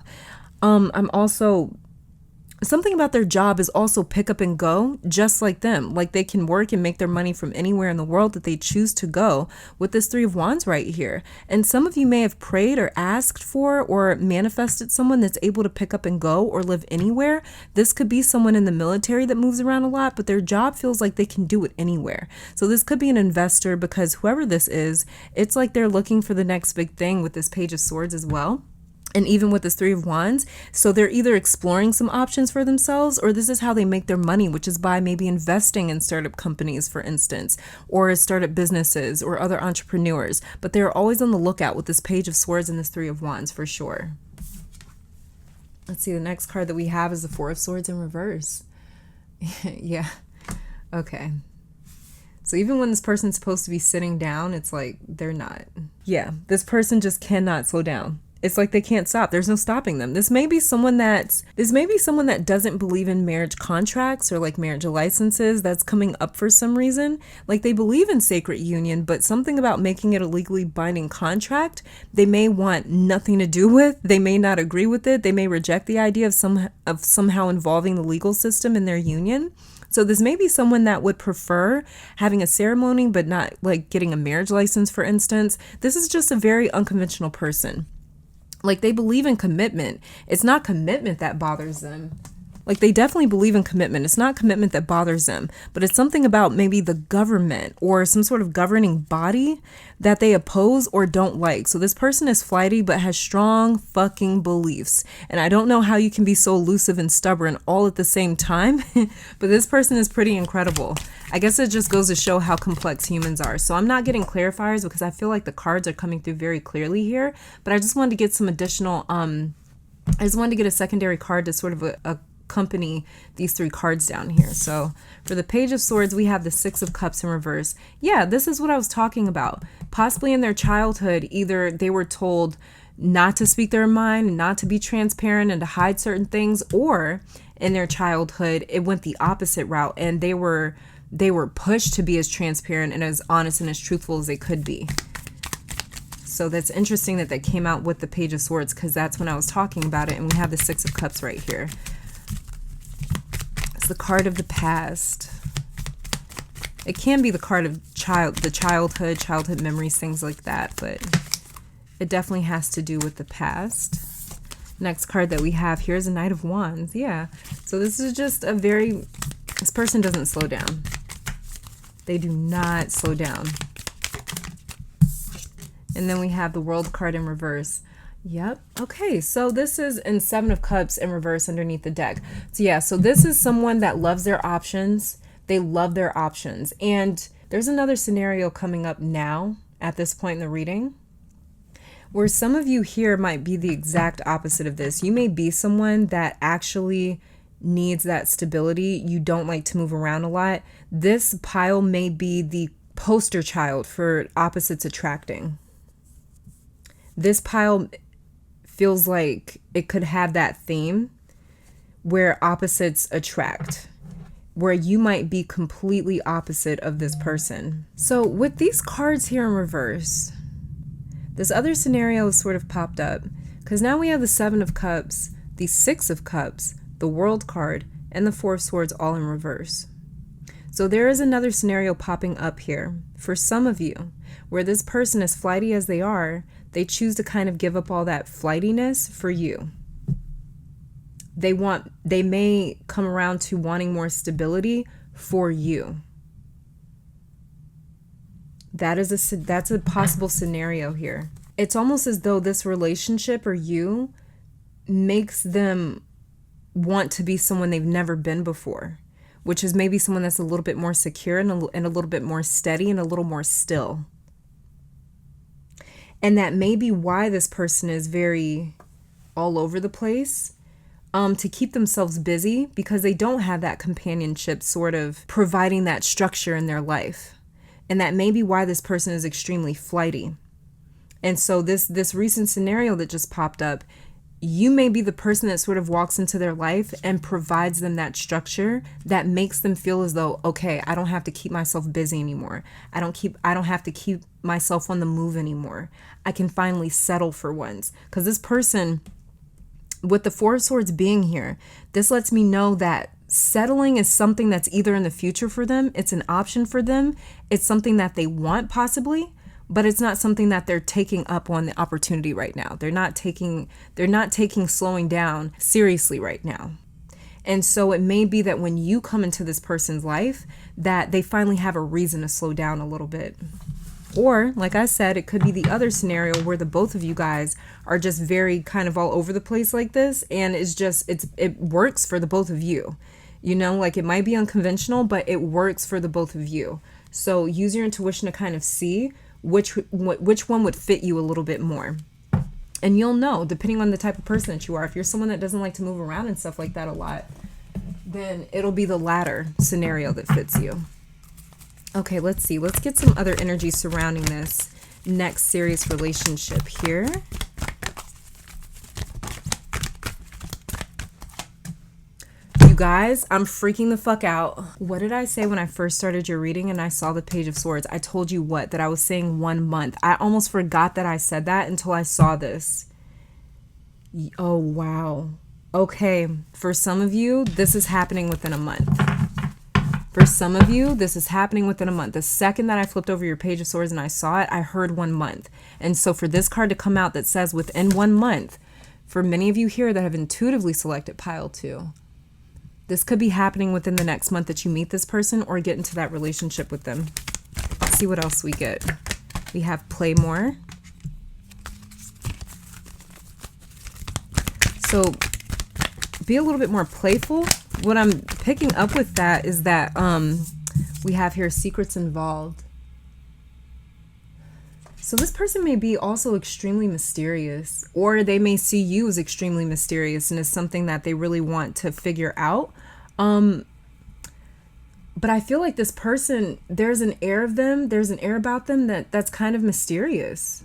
Something about their job is also pick up and go, just like them. Like they can work and make their money from anywhere in the world that they choose to go with this Three of Wands right here. And some of you may have prayed or asked for or manifested someone that's able to pick up and go or live anywhere. This could be someone in the military that moves around a lot, but their job feels like they can do it anywhere. So this could be an investor, because whoever this is, it's like they're looking for the next big thing with this Page of Swords as well. And even with this Three of Wands, so they're either exploring some options for themselves, or this is how they make their money, which is by maybe investing in startup companies, for instance, or startup businesses or other entrepreneurs. But they're always on the lookout with this Page of Swords and this Three of Wands for sure. Let's see, the next card that we have is the Four of Swords in reverse. Yeah. Okay. So even when this person's supposed to be sitting down, it's like they're not. Yeah, this person just cannot slow down. It's like they can't stop. There's no stopping them. This may be someone that doesn't believe in marriage contracts or like marriage licenses. That's coming up for some reason. Like they believe in sacred union, but something about making it a legally binding contract, they may want nothing to do with. They may not agree with it. They may reject the idea of somehow involving the legal system in their union. So this may be someone that would prefer having a ceremony, but not like getting a marriage license, for instance. This is just a very unconventional person. Like they believe in commitment. It's not commitment that bothers them. Like they definitely believe in commitment. It's not commitment that bothers them, but it's something about maybe the government or some sort of governing body that they oppose or don't like. So this person is flighty, but has strong fucking beliefs. And I don't know how you can be so elusive and stubborn all at the same time, but this person is pretty incredible. I guess it just goes to show how complex humans are. So I'm not getting clarifiers because I feel like the cards are coming through very clearly here, but I just wanted to get some additional, I just wanted to get a secondary card to sort of accompany these three cards down here. So for the Page of Swords, we have the Six of Cups in reverse. Yeah, this is what I was talking about. Possibly in their childhood, either they were told not to speak their mind, not to be transparent and to hide certain things, or in their childhood, it went the opposite route and they were pushed to be as transparent and as honest and as truthful as they could be. So that's interesting that they came out with the Page of Swords, because that's when I was talking about it. And we have the Six of Cups right here. It's the card of the past. It can be the card of childhood memories, things like that, but it definitely has to do with the past. Next card that we have here is a Knight of Wands. Yeah. So this is just this person doesn't slow down. They do not slow down. And then we have the World card in reverse. Yep. Okay, so this is in Seven of Cups in reverse underneath the deck. So yeah, so this is someone that loves their options. They love their options. And there's another scenario coming up now at this point in the reading where some of you here might be the exact opposite of this. You may be someone that actually needs that stability. You don't like to move around a lot. This pile may be the poster child for opposites attracting. This pile feels like it could have that theme where opposites attract, where you might be completely opposite of this person. So with these cards here in reverse, this other scenario has sort of popped up because now we have the Seven of Cups, the Six of Cups, the World card, and the Four of Swords all in reverse. So there is another scenario popping up here for some of you where this person, as flighty as they are, they choose to kind of give up all that flightiness for you. They may come around to wanting more stability for you. That's a possible scenario here. It's almost as though this relationship or you makes them want to be someone they've never been before, which is maybe someone that's a little bit more secure and a little bit more steady and a little more still. And that may be why this person is very all over the place, to keep themselves busy, because they don't have that companionship sort of providing that structure in their life. And that may be why this person is extremely flighty. And so this recent scenario that just popped up, you may be the person that sort of walks into their life and provides them that structure that makes them feel as though, okay, I don't have to keep myself busy anymore. I don't have to keep myself on the move anymore. I can finally settle for once. Because this person, with the Four of Swords being here, this lets me know that settling is something that's either in the future for them, it's an option for them, it's something that they want possibly, but it's not something that they're taking up on the opportunity right now. They're not taking slowing down seriously right now. And so it may be that when you come into this person's life, that they finally have a reason to slow down a little bit. Or, like I said, it could be the other scenario where the both of you guys are just very kind of all over the place like this, and it works for the both of you. You know, like it might be unconventional, but it works for the both of you. So use your intuition to kind of see which one would fit you a little bit more. And you'll know, depending on the type of person that you are. If you're someone that doesn't like to move around and stuff like that a lot, then it'll be the latter scenario that fits you. Okay, let's see. Let's get some other energy surrounding this next serious relationship here. You guys, I'm freaking the fuck out. What did I say when I first started your reading and I saw the Page of Swords? I told you what? That I was saying 1 month. I almost forgot that I said that until I saw this. Oh, wow. Okay, for some of you, this is happening within a month. For some of you, this is happening within a month. The second that I flipped over your Page of Swords and I saw it, I heard 1 month. And so for this card to come out that says within 1 month, for many of you here that have intuitively selected pile 2, this could be happening within the next month that you meet this person or get into that relationship with them. Let's see what else we get. We have play more. So be a little bit more playful. What I'm picking up with that is that we have here secrets involved. So this person may be also extremely mysterious, or they may see you as extremely mysterious and as something that they really want to figure out. But I feel like this person, there's an air about them that's kind of mysterious.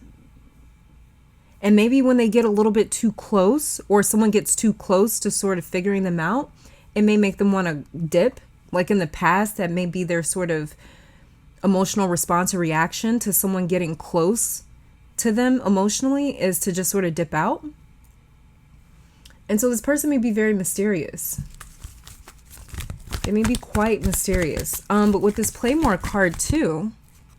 And maybe when they get a little bit too close, or someone gets too close to sort of figuring them out, it may make them want to dip. Like in the past, that may be their sort of emotional response or reaction to someone getting close to them emotionally, is to just sort of dip out. And so this person may be very mysterious. They may be quite mysterious. But with this play more card too,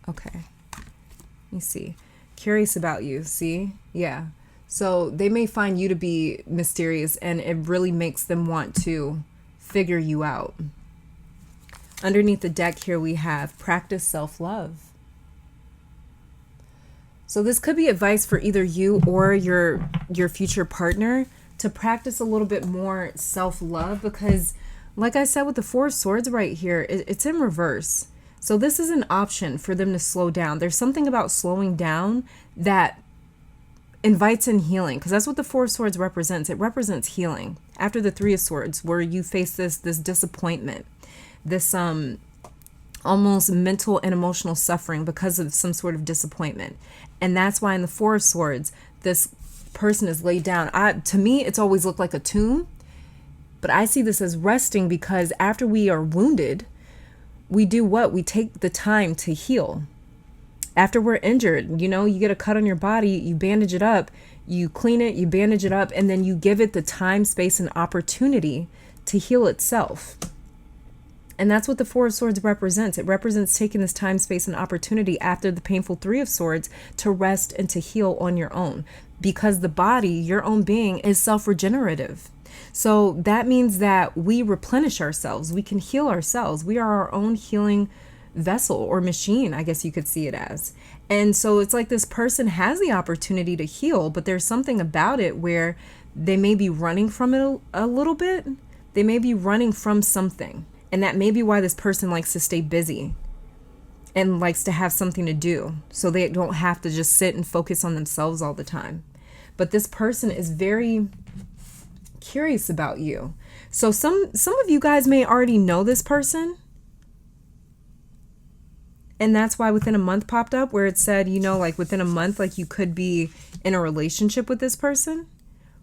okay, let me see. Curious about you, see? Yeah. So they may find you to be mysterious, and it really makes them want to figure you out. Underneath the deck here we have practice self-love. So this could be advice for either you or your future partner to practice a little bit more self-love, because like I said with the Four of Swords right here, it's in reverse. So this is an option for them to slow down. There's something about slowing down that invites in healing, because that's what the Four of Swords represents. It represents healing. After the Three of Swords, where you face this disappointment, this almost mental and emotional suffering because of some sort of disappointment. And that's why in the Four of Swords, this person is laid down. To me, it's always looked like a tomb, but I see this as resting, because after we are wounded, we do what? We take the time to heal. After we're injured, you get a cut on your body, you bandage it up, you clean it, you bandage it up, and then you give it the time, space, and opportunity to heal itself. And that's what the Four of Swords represents. It represents taking this time, space, and opportunity after the painful Three of Swords to rest and to heal on your own. Because the body, your own being, is self-regenerative. So that means that we replenish ourselves. We can heal ourselves. We are our own healing vessel or machine, I guess you could see it as. And so it's like this person has the opportunity to heal, but there's something about it where they may be running from it a little bit. They may be running from something. And that may be why this person likes to stay busy and likes to have something to do, so they don't have to just sit and focus on themselves all the time. But this person is very curious about you. So some of you guys may already know this person. And that's why within a month popped up, where it said, like within a month, like you could be in a relationship with this person,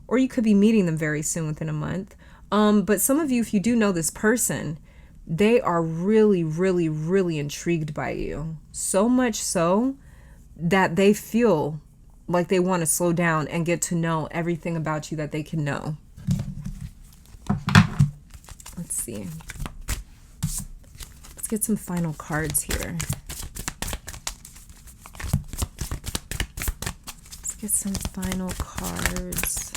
or you could be meeting them very soon within a month. But some of you, if you do know this person, they are really, really, really intrigued by you. So much so that they feel like they want to slow down and get to know everything about you that they can know. Let's see. Let's get some final cards here. Let's get some final cards.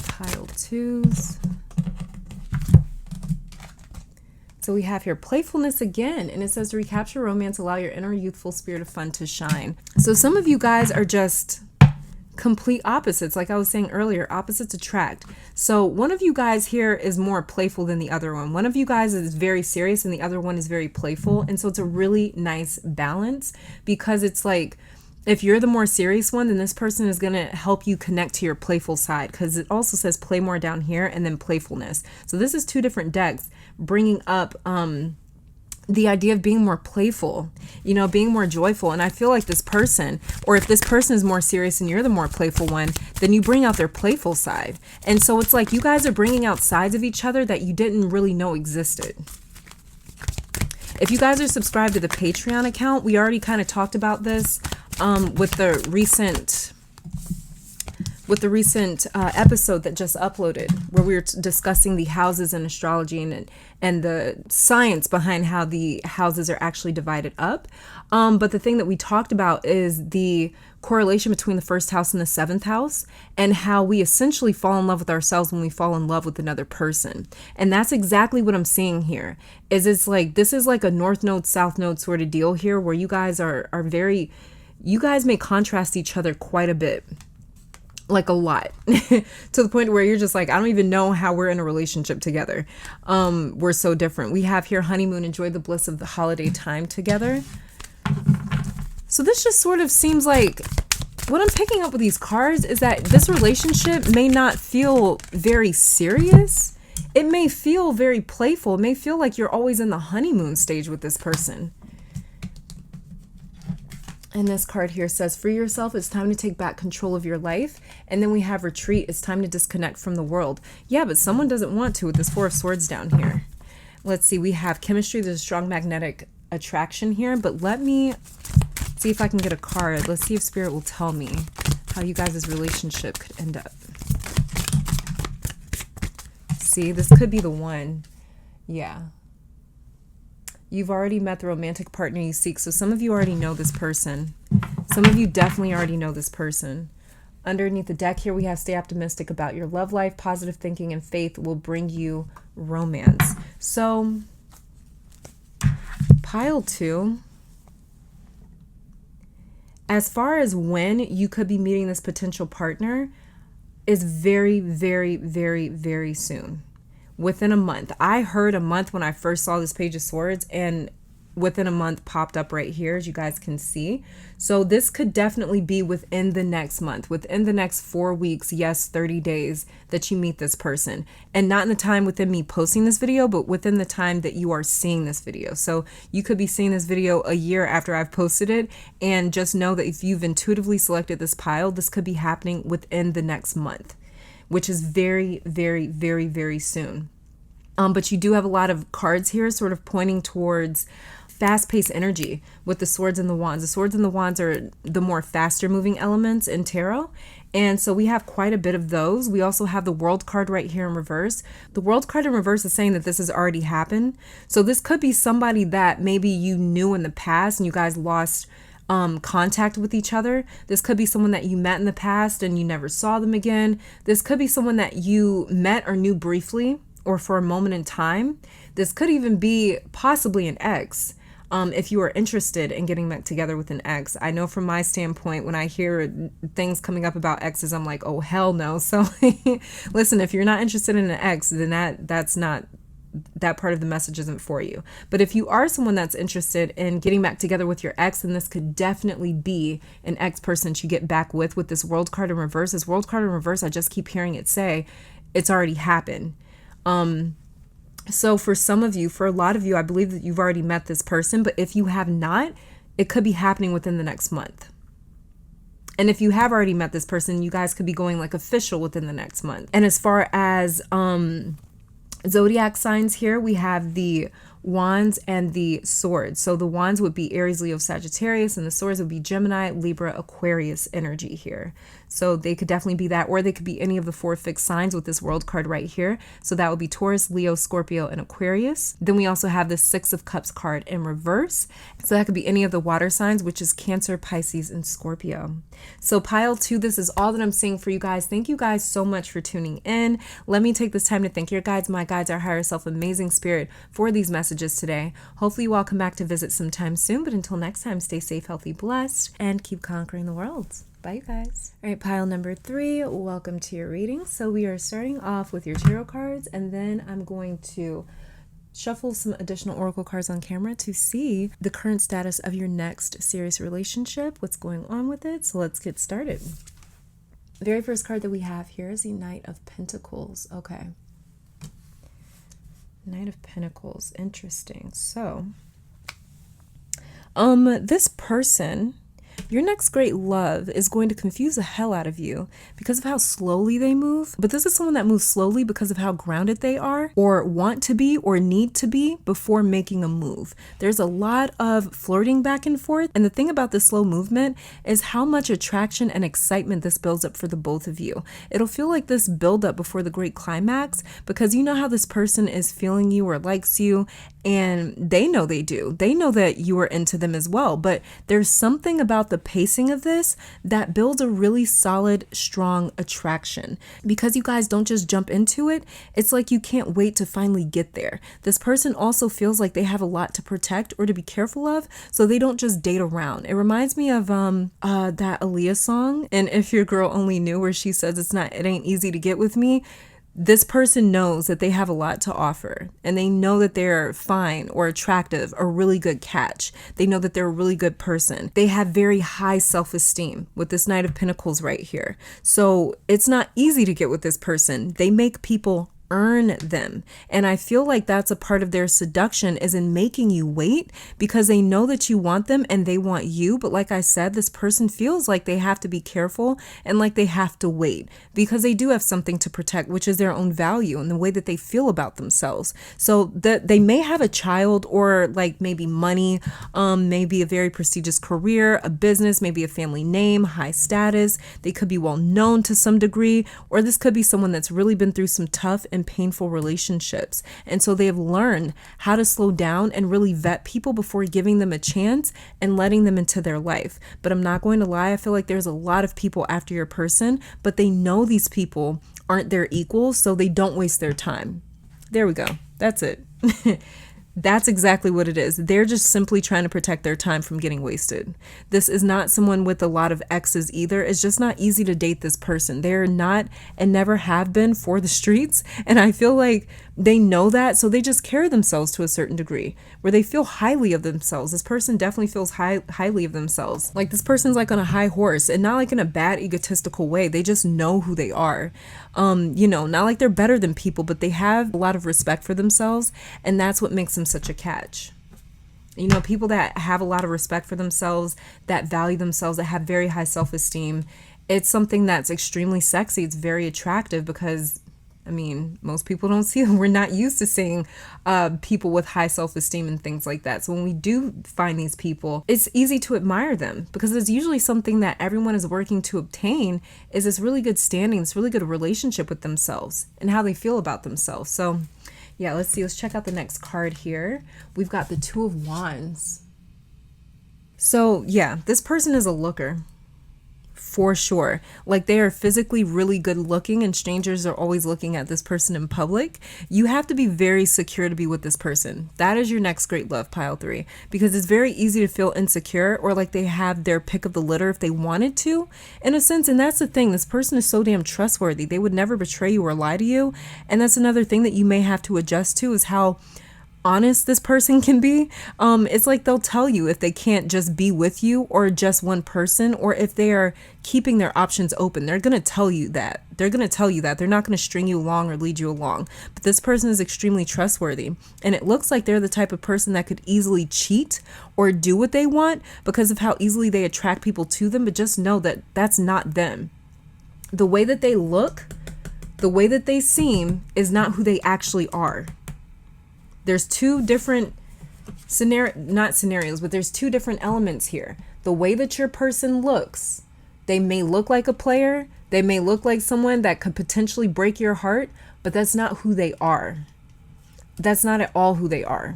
Pile twos. So we have here playfulness again, and it says to recapture romance, allow your inner youthful spirit of fun to shine. So some of you guys are just complete opposites. Like I was saying earlier, opposites attract. So one of you guys here is more playful than the other one. One of you guys is very serious and the other one is very playful. And so it's a really nice balance, because it's like, if you're the more serious one, then this person is going to help you connect to your playful side, because it also says play more down here and then playfulness. So this is two different decks bringing up the idea of being more playful, being more joyful. And I feel like this person, or if this person is more serious and you're the more playful one, then you bring out their playful side. And so it's like you guys are bringing out sides of each other that you didn't really know existed. If you guys are subscribed to the Patreon account, we already kind of talked about this with the recent episode that just uploaded, where we were discussing the houses in astrology and the science behind how the houses are actually divided up. But the thing that we talked about is the correlation between the first house and the seventh house, and how we essentially fall in love with ourselves when we fall in love with another person. And that's exactly what I'm seeing here. It's like, this is like a north node, south node sort of deal here, where you guys are very, you guys may contrast each other quite a bit. Like a lot, to the point where you're just like, I don't even know how we're in a relationship together. We're so different. We have here honeymoon, enjoy the bliss of the holiday time together. So this just sort of seems like, what I'm picking up with these cards is that this relationship may not feel very serious. It may feel very playful. It may feel like you're always in the honeymoon stage with this person. And this card here says, free yourself. It's time to take back control of your life. And then we have retreat. It's time to disconnect from the world. Yeah, but someone doesn't want to with this Four of Swords down here. Let's see. We have chemistry. There's a strong magnetic attraction here. But let me see if I can get a card. Let's see if Spirit will tell me how you guys' relationship could end up. See, this could be the one. Yeah. You've already met the romantic partner you seek. So some of you already know this person. Some of you definitely already know this person. Underneath the deck here, we have stay optimistic about your love life. Positive thinking and faith will bring you romance. So pile two. As far as when you could be meeting this potential partner is very, very, very, very soon. Within a month. I heard a month when I first saw this Page of Swords, and within a month popped up right here, as you guys can see. So this could definitely be within the next month, within the next 4 weeks, yes, 30 days that you meet this person. And not in the time within me posting this video, but within the time that you are seeing this video. So you could be seeing this video a year after I've posted it, and just know that if you've intuitively selected this pile, this could be happening within the next month, which is very, very, very, very soon. But you do have a lot of cards here sort of pointing towards fast-paced energy with the swords and the wands. The swords and the wands are the more faster moving elements in tarot. And so we have quite a bit of those. We also have the World card right here in reverse. The World card in reverse is saying that this has already happened. So this could be somebody that maybe you knew in the past and you guys lost contact with each other. This could be someone that you met in the past and you never saw them again. This could be someone that you met or knew briefly or for a moment in time. This could even be possibly an ex. If you are interested in getting back together with an ex. I know from my standpoint, when I hear things coming up about exes, I'm like, oh, hell no. So listen, if you're not interested in an ex, then that's not, that part of the message isn't for you. But if you are someone that's interested in getting back together with your ex, then this could definitely be an ex person to get back with this World card in reverse. This World card in reverse, I just keep hearing it say it's already happened. So for some of you, for a lot of you, I believe that you've already met this person, but if you have not, it could be happening within the next month. And if you have already met this person, you guys could be going like official within the next month. And as far as zodiac signs here, we have the wands and the swords. So the wands would be Aries, Leo, Sagittarius, and the swords would be Gemini, Libra, Aquarius energy here. So they could definitely be that, or they could be any of the 4 fixed signs with this World card right here. So that would be Taurus, Leo, Scorpio, and Aquarius. Then we also have the 6 of Cups card in reverse. So that could be any of the water signs, which is Cancer, Pisces, and Scorpio. So pile 2, this is all that I'm seeing for you guys. Thank you guys so much for tuning in. Let me take this time to thank your guides, my guides, our higher self, amazing spirit, for these messages today. Hopefully you all come back to visit sometime soon. But until next time, stay safe, healthy, blessed, and keep conquering the world. Bye, you guys. All right, pile number 3, welcome to your reading. So we are starting off with your tarot cards, and then I'm going to shuffle some additional oracle cards on camera to see the current status of your next serious relationship, what's going on with it. So let's get started. The very first card that we have here is the Knight of Pentacles. Okay. Knight of Pentacles. Interesting. So, this person, your next great love, is going to confuse the hell out of you because of how slowly they move. But this is someone that moves slowly because of how grounded they are, or want to be, or need to be before making a move. There's a lot of flirting back and forth. And the thing about this slow movement is how much attraction and excitement this builds up for the both of you. It'll feel like this build up before the great climax, because you know how this person is feeling you or likes you, and they know they do. They know that you are into them as well. But there's something about the pacing of this that builds a really solid, strong attraction. Because you guys don't just jump into it, it's like you can't wait to finally get there. This person also feels like they have a lot to protect or to be careful of, so they don't just date around. It reminds me of that Aaliyah song, And If Your Girl Only Knew, where she says it ain't easy to get with me. This person knows that they have a lot to offer, and they know that they're fine or attractive or really good catch. They know that they're a really good person. They have very high self-esteem with this Knight of Pentacles right here. So it's not easy to get with this person. They make people earn them. And I feel like that's a part of their seduction, is in making you wait, because they know that you want them and they want you. But like I said, this person feels like they have to be careful and like they have to wait, because they do have something to protect, which is their own value and the way that they feel about themselves. So that they may have a child, or like maybe money, maybe a very prestigious career, a business, maybe a family name, high status. They could be well known to some degree, or this could be someone that's really been through some tough and painful relationships. And so they have learned how to slow down and really vet people before giving them a chance and letting them into their life. But I'm not going to lie, I feel like there's a lot of people after your person, but they know these people aren't their equals, so they don't waste their time. There we go. That's it. That's exactly what it is. They're just simply trying to protect their time from getting wasted. This is not someone with a lot of exes either. It's just not easy to date this person. They're not and never have been for the streets. And I feel like they know that. So they just carry themselves to a certain degree where they feel highly of themselves. This person definitely feels highly of themselves. Like this person's like on a high horse, and not like in a bad egotistical way. They just know who they are. Not like they're better than people, but they have a lot of respect for themselves. And that's what makes them such a catch. People that have a lot of respect for themselves, that value themselves, that have very high self-esteem, it's something that's extremely sexy. It's very attractive because, most people don't see them. We're not used to seeing people with high self-esteem and things like that. So when we do find these people, it's easy to admire them because it's usually something that everyone is working to obtain, is this really good standing, this really good relationship with themselves and how they feel about themselves. So yeah, let's see. Let's check out the next card here. We've got the Two of Wands. So yeah, this person is a looker. For sure. Like they are physically really good looking, and strangers are always looking at this person in public. You have to be very secure to be with this person. That is your next great love, pile 3, because it's very easy to feel insecure or like they have their pick of the litter if they wanted to, in a sense. And that's the thing. This person is so damn trustworthy. They would never betray you or lie to you. And that's another thing that you may have to adjust to, is how honest this person can be. It's like they'll tell you if they can't just be with you or just one person, or if they are keeping their options open. They're going to tell you that. They're not going to string you along or lead you along. But this person is extremely trustworthy. And it looks like they're the type of person that could easily cheat or do what they want because of how easily they attract people to them. But just know that that's not them. The way that they look, the way that they seem is not who they actually are. There's two different scenarios, but there's two different elements here. The way that your person looks, they may look like a player. They may look like someone that could potentially break your heart, but that's not who they are. That's not at all who they are.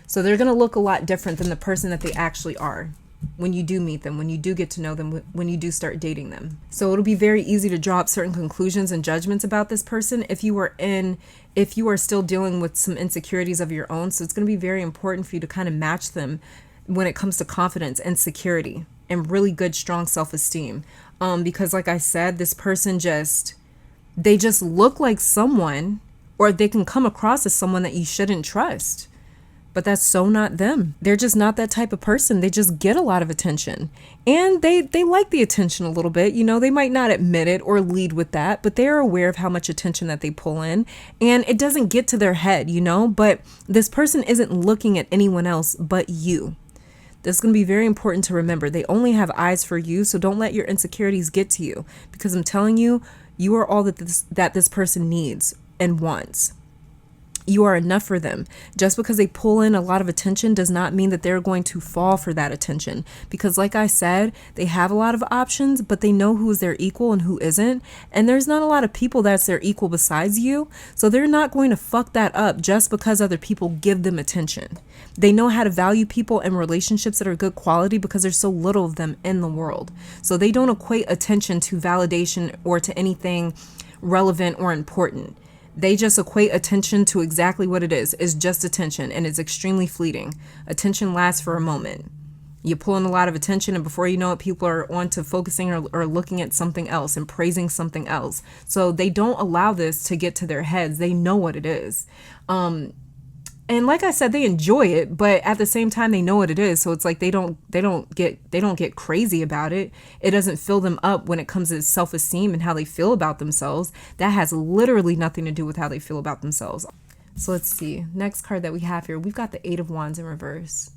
So they're going to look a lot different than the person that they actually are when you do meet them, when you do get to know them, when you do start dating them. So it'll be very easy to draw up certain conclusions and judgments about this person if you are still dealing with some insecurities of your own. So it's going to be very important for you to kind of match them when it comes to confidence and security and really good, strong self-esteem. Because like I said, this person they just look like someone, or they can come across as someone that you shouldn't trust. But that's so not them. They're just not that type of person. They just get a lot of attention, and they like the attention a little bit. They might not admit it or lead with that, but they are aware of how much attention that they pull in, and it doesn't get to their head, but this person isn't looking at anyone else but you. This is going to be very important to remember. They only have eyes for you, so don't let your insecurities get to you, because I'm telling you, you are all that this person needs and wants. You are enough for them. Just because they pull in a lot of attention does not mean that they're going to fall for that attention. Because like I said, they have a lot of options, but they know who is their equal and who isn't. And there's not a lot of people that's their equal besides you. So they're not going to fuck that up just because other people give them attention. They know how to value people and relationships that are good quality because there's so little of them in the world. So they don't equate attention to validation or to anything relevant or important. They just equate attention to exactly what it is. It's just attention, and it's extremely fleeting. Attention lasts for a moment. You pull in a lot of attention, and before you know it, people are on to focusing or looking at something else and praising something else. So they don't allow this to get to their heads. They know what it is. And like I said, they enjoy it, but at the same time, they know what it is. So it's like they don't get crazy about it. It doesn't fill them up when it comes to self-esteem and how they feel about themselves. That has literally nothing to do with how they feel about themselves. So let's see. Next card that we have here, we've got the 8 of Wands in reverse.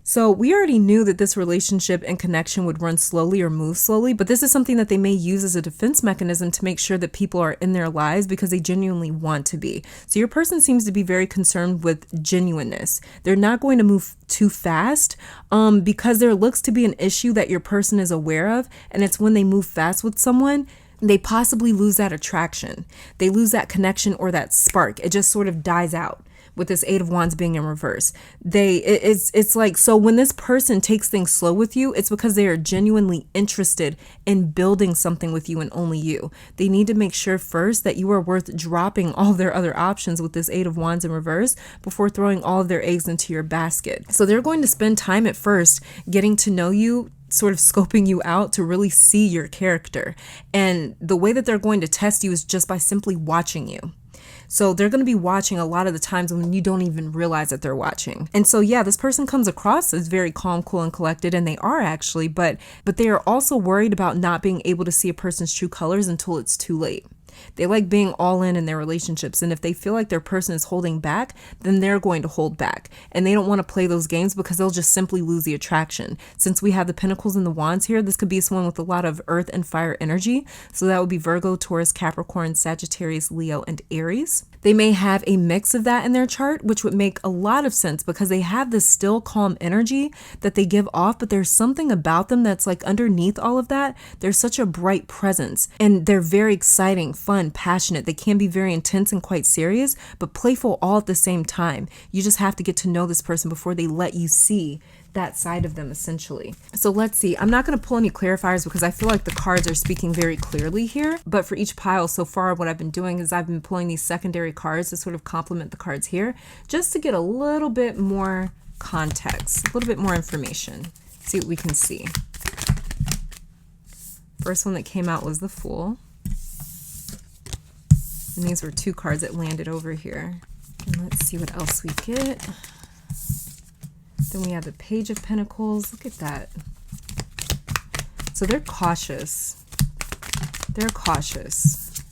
So we already knew that this relationship and connection would run slowly or move slowly, but this is something that they may use as a defense mechanism to make sure that people are in their lives because they genuinely want to be. So your person seems to be very concerned with genuineness. They're not going to move too fast because there looks to be an issue that your person is aware of, and it's when they move fast with someone, they possibly lose that attraction. They lose that connection or that spark. It just sort of dies out. with this Eight of Wands being in reverse. It's like, so when this person takes things slow with you, it's because they are genuinely interested in building something with you and only you. They need to make sure first that you are worth dropping all their other options with this Eight of Wands in reverse before throwing all of their eggs into your basket. So they're going to spend time at first getting to know you, sort of scoping you out to really see your character. And the way that they're going to test you is just by simply watching you. So they're going to be watching a lot of the times when you don't even realize that they're watching. And so, yeah, this person comes across as very calm, cool, and collected, and they are actually, but they are also worried about not being able to see a person's true colors until it's too late. They like being all in their relationships. And if they feel like their person is holding back, then they're going to hold back. And they don't want to play those games because they'll just simply lose the attraction. Since we have the Pentacles and the Wands here, this could be someone with a lot of earth and fire energy. So that would be Virgo, Taurus, Capricorn, Sagittarius, Leo, and Aries. They may have a mix of that in their chart, which would make a lot of sense because they have this still calm energy that they give off, but there's something about them that's like underneath all of that. There's such a bright presence and they're very exciting, fun, passionate. They can be very intense and quite serious, but playful all at the same time. You just have to get to know this person before they let you see that side of them, essentially. So let's see. I'm not going to pull any clarifiers because I feel like the cards are speaking very clearly here. But for each pile so far, what I've been doing is I've been pulling these secondary cards to sort of complement the cards here, just to get a little bit more context, a little bit more information. See what we can see. First one that came out was the Fool. And these were two cards that landed over here. And let's see what else we get. Then we have the Page of Pentacles. Look at that. So they're cautious. They're cautious.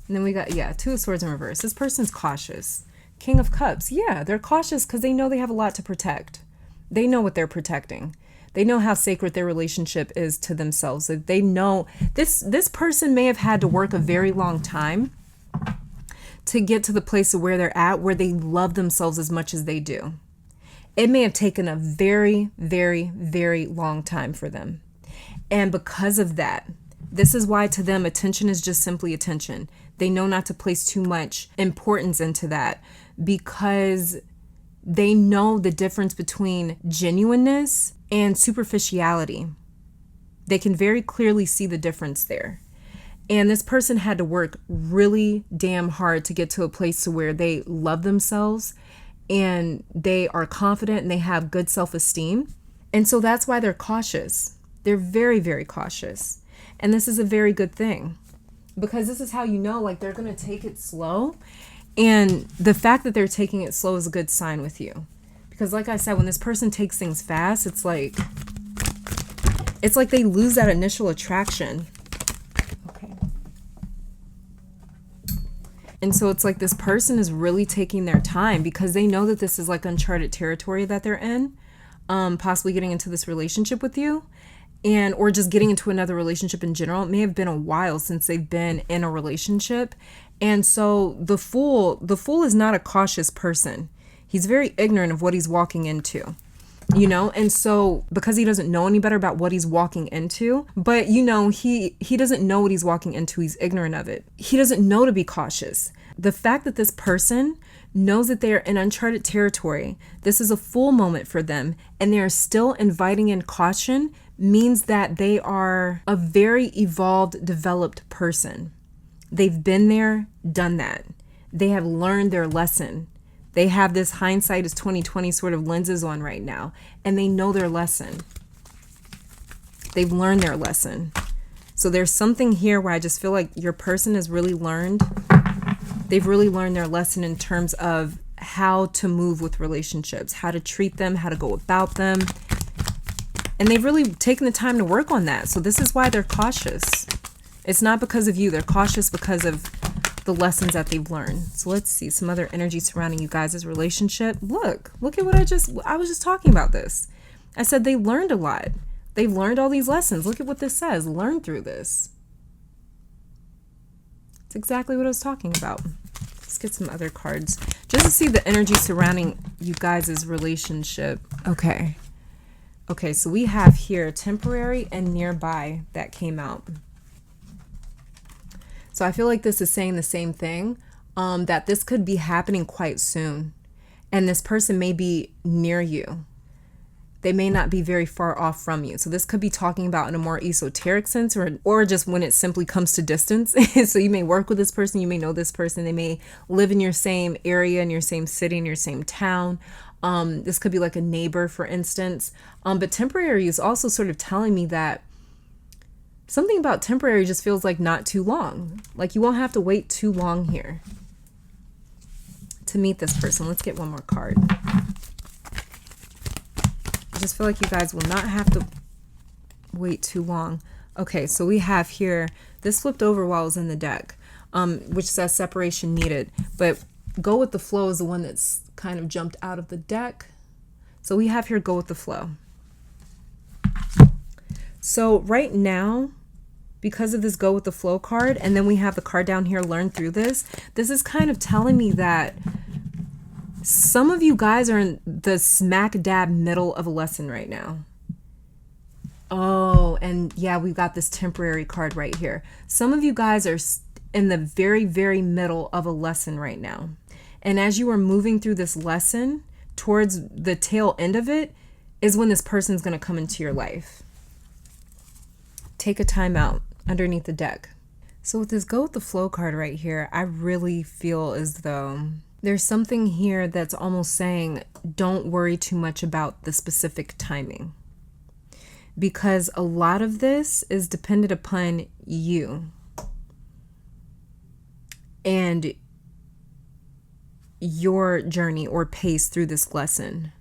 And then we got, yeah, Two of Swords in reverse. This person's cautious. King of Cups. Yeah, they're cautious because they know they have a lot to protect. They know what they're protecting. They know how sacred their relationship is to themselves. They know this person may have had to work a very long time to get to the place of where they're at, where they love themselves as much as they do. It may have taken a very, very, very long time for them. And because of that, this is why to them, attention is just simply attention. They know not to place too much importance into that because they know the difference between genuineness and superficiality. They can very clearly see the difference there. And this person had to work really damn hard to get to a place to where they love themselves and they are confident and they have good self-esteem. And so that's why they're cautious. They're very, very cautious. And this is a very good thing because this is how you know, like, they're going to take it slow. And the fact that they're taking it slow is a good sign with you. Because like I said, when this person takes things fast, it's like they lose that initial attraction. Okay. And so it's like this person is really taking their time because they know that this is like uncharted territory that they're in, possibly getting into this relationship with you and or just getting into another relationship in general. It may have been a while since they've been in a relationship. And so the fool is not a cautious person. He's very ignorant of what he's walking into, you know? And so because he doesn't know any better about what he's walking into, but you know, he doesn't know what he's walking into. He's ignorant of it. He doesn't know to be cautious. The fact that this person knows that they are in uncharted territory, this is a full moment for them, and they are still inviting in caution means that they are a very evolved, developed person. They've been there, done that. They have learned their lesson. They have this hindsight is 2020 sort of lenses on right now, and they know their lesson. They've learned their lesson. So there's something here where I just feel like your person has really learned. They've really learned their lesson in terms of how to move with relationships, how to treat them, how to go about them. And they've really taken the time to work on that. So this is why they're cautious. It's not because of you. They're cautious because of the lessons that they've learned. So let's see some other energy surrounding you guys' relationship. Look at what I was just talking about this. I said they learned a lot. They've learned all these lessons. Look at what this says. Learn through this. It's exactly what I was talking about. Let's get some other cards just to see the energy surrounding you guys' relationship. Okay, so we have here temporary and nearby that came out. So I feel like this is saying the same thing, that this could be happening quite soon. And this person may be near you. They may not be very far off from you. So this could be talking about in a more esoteric sense, or just when it simply comes to distance. So you may work with this person, you may know this person, they may live in your same area, in your same city, in your same town. This could be like a neighbor, for instance. But temporary is also sort of telling me that something about temporary just feels like not too long. Like you won't have to wait too long here to meet this person. Let's get one more card. I just feel like you guys will not have to wait too long. Okay, so we have here, this flipped over while I was in the deck, which says separation needed. But go with the flow is the one that's kind of jumped out of the deck. So we have here go with the flow. So right now, because of this go with the flow card, and then we have the card down here, learn through this. This is kind of telling me that some of you guys are in the smack dab middle of a lesson right now. Oh, and yeah, we've got this temporary card right here. Some of you guys are in the very, very middle of a lesson right now. And as you are moving through this lesson towards the tail end of it is when this person's going to come into your life. Take a time out underneath the deck. So with this go with the flow card right here, I really feel as though there's something here that's almost saying, don't worry too much about the specific timing. Because a lot of this is dependent upon you. And your journey or pace through this lesson.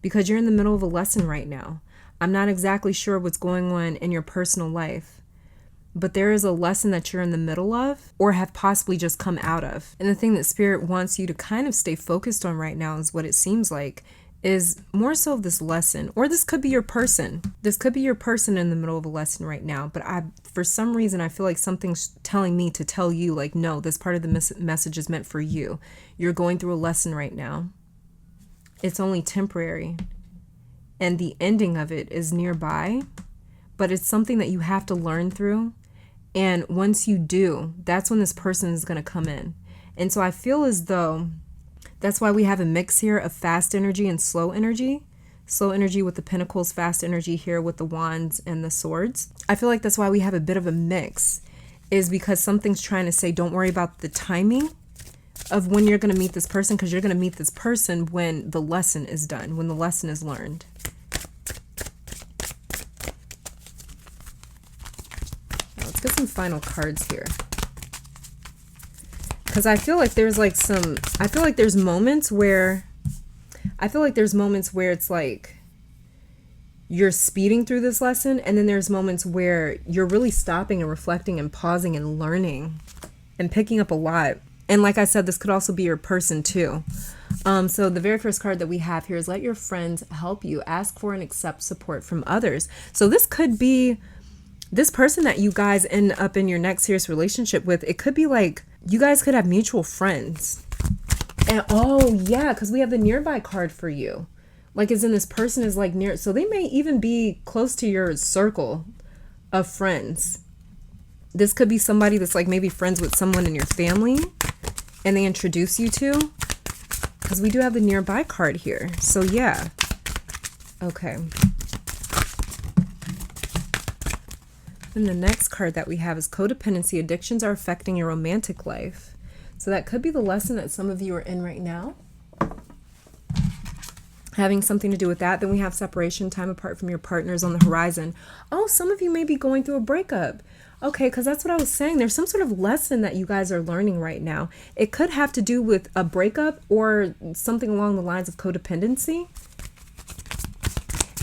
Because you're in the middle of a lesson right now. I'm not exactly sure what's going on in your personal life, but there is a lesson that you're in the middle of or have possibly just come out of. And the thing that Spirit wants you to kind of stay focused on right now is what it seems like is more so of this lesson, or this could be your person. This could be your person in the middle of a lesson right now, but for some reason, I feel like something's telling me to tell you, like, no, this part of the message is meant for you. You're going through a lesson right now. It's only temporary. And the ending of it is nearby, but it's something that you have to learn through. And once you do, that's when this person is going to come in. And so I feel as though that's why we have a mix here of fast energy and slow energy. Slow energy with the pentacles, fast energy here with the wands and the swords. I feel like that's why we have a bit of a mix, is because something's trying to say, don't worry about the timing of when you're going to meet this person, because you're going to meet this person when the lesson is done, when the lesson is learned. Now let's get some final cards here. Because I feel like there's like I feel like there's moments where it's like you're speeding through this lesson, and then there's moments where you're really stopping and reflecting and pausing and learning and picking up a lot. And like I said, this could also be your person too. So the very first card that we have here is let your friends help you. Ask for and accept support from others. So this could be this person that you guys end up in your next serious relationship with. It could be like you guys could have mutual friends. And oh yeah, because we have the nearby card for you. Like as in this person is like near. So they may even be close to your circle of friends. This could be somebody that's like maybe friends with someone in your family and they introduce you to. Because we do have the nearby card here. So yeah. Okay. And the next card that we have is codependency. Addictions are affecting your romantic life. So that could be the lesson that some of you are in right now. Having something to do with that. Then we have separation, time apart from your partners on the horizon. Oh, some of you may be going through a breakup. Okay, because that's what I was saying. There's some sort of lesson that you guys are learning right now. It could have to do with a breakup or something along the lines of codependency.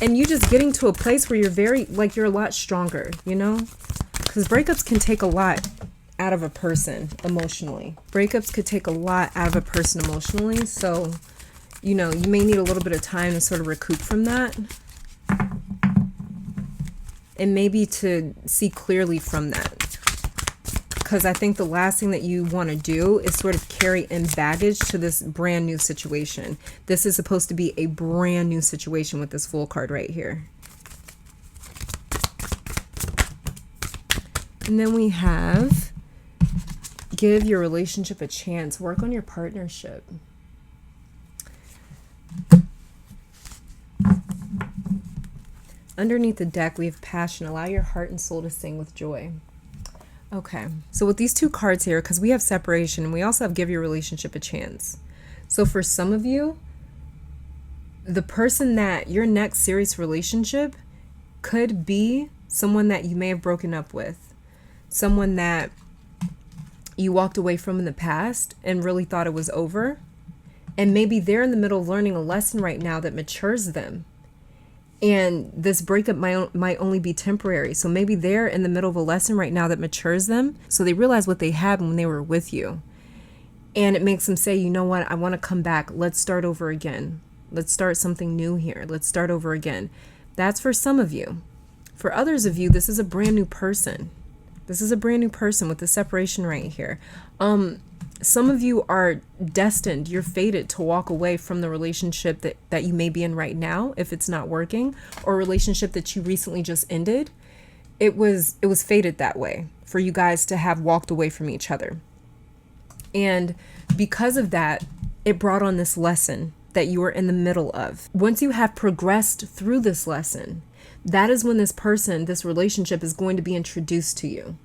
And you just getting to a place where you're a lot stronger, you know? Because breakups can take a lot out of a person emotionally. Breakups could take a lot out of a person emotionally. So, you know, you may need a little bit of time to sort of recoup from that. And maybe to see clearly from that. Because I think the last thing that you want to do is sort of carry in baggage to this brand new situation. This is supposed to be a brand new situation with this Fool card right here. And then we have give your relationship a chance. Work on your partnership. underneath the deck, we have passion. Allow your heart and soul to sing with joy. Okay, so with these two cards here, because we have separation, we also have give your relationship a chance. So for some of you, the person that your next serious relationship could be someone that you may have broken up with, someone that you walked away from in the past and really thought it was over. And maybe they're in the middle of learning a lesson right now that matures them. And this breakup might only be temporary. So maybe they're in the middle of a lesson right now that matures them. So they realize what they had when they were with you. And it makes them say, you know what, I want to come back. Let's start over again. Let's start something new here. Let's start over again. That's for some of you. For others of you, this is a brand new person. This is a brand new person with the separation right here. Some of you are destined, you're fated to walk away from the relationship that you may be in right now if it's not working, or a relationship that you recently just ended. It was fated that way for you guys to have walked away from each other. And because of that, it brought on this lesson that you were in the middle of. Once you have progressed through this lesson, that is when this person, this relationship is going to be introduced to you.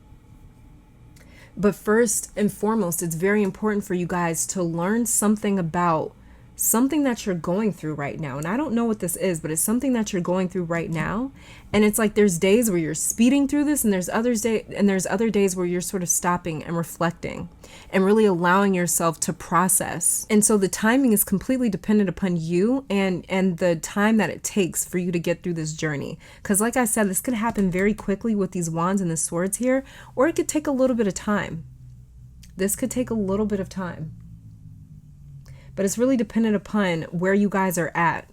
But first and foremost, it's very important for you guys to learn something about something that you're going through right now. And I don't know what this is, but it's something that you're going through right now. And it's like there's days where you're speeding through this, and there's other days where you're sort of stopping and reflecting and really allowing yourself to process. And so the timing is completely dependent upon you and the time that it takes for you to get through this journey. Because like I said, this could happen very quickly with these wands and the swords here, or it could take a little bit of time. This could take a little bit of time. But it's really dependent upon where you guys are at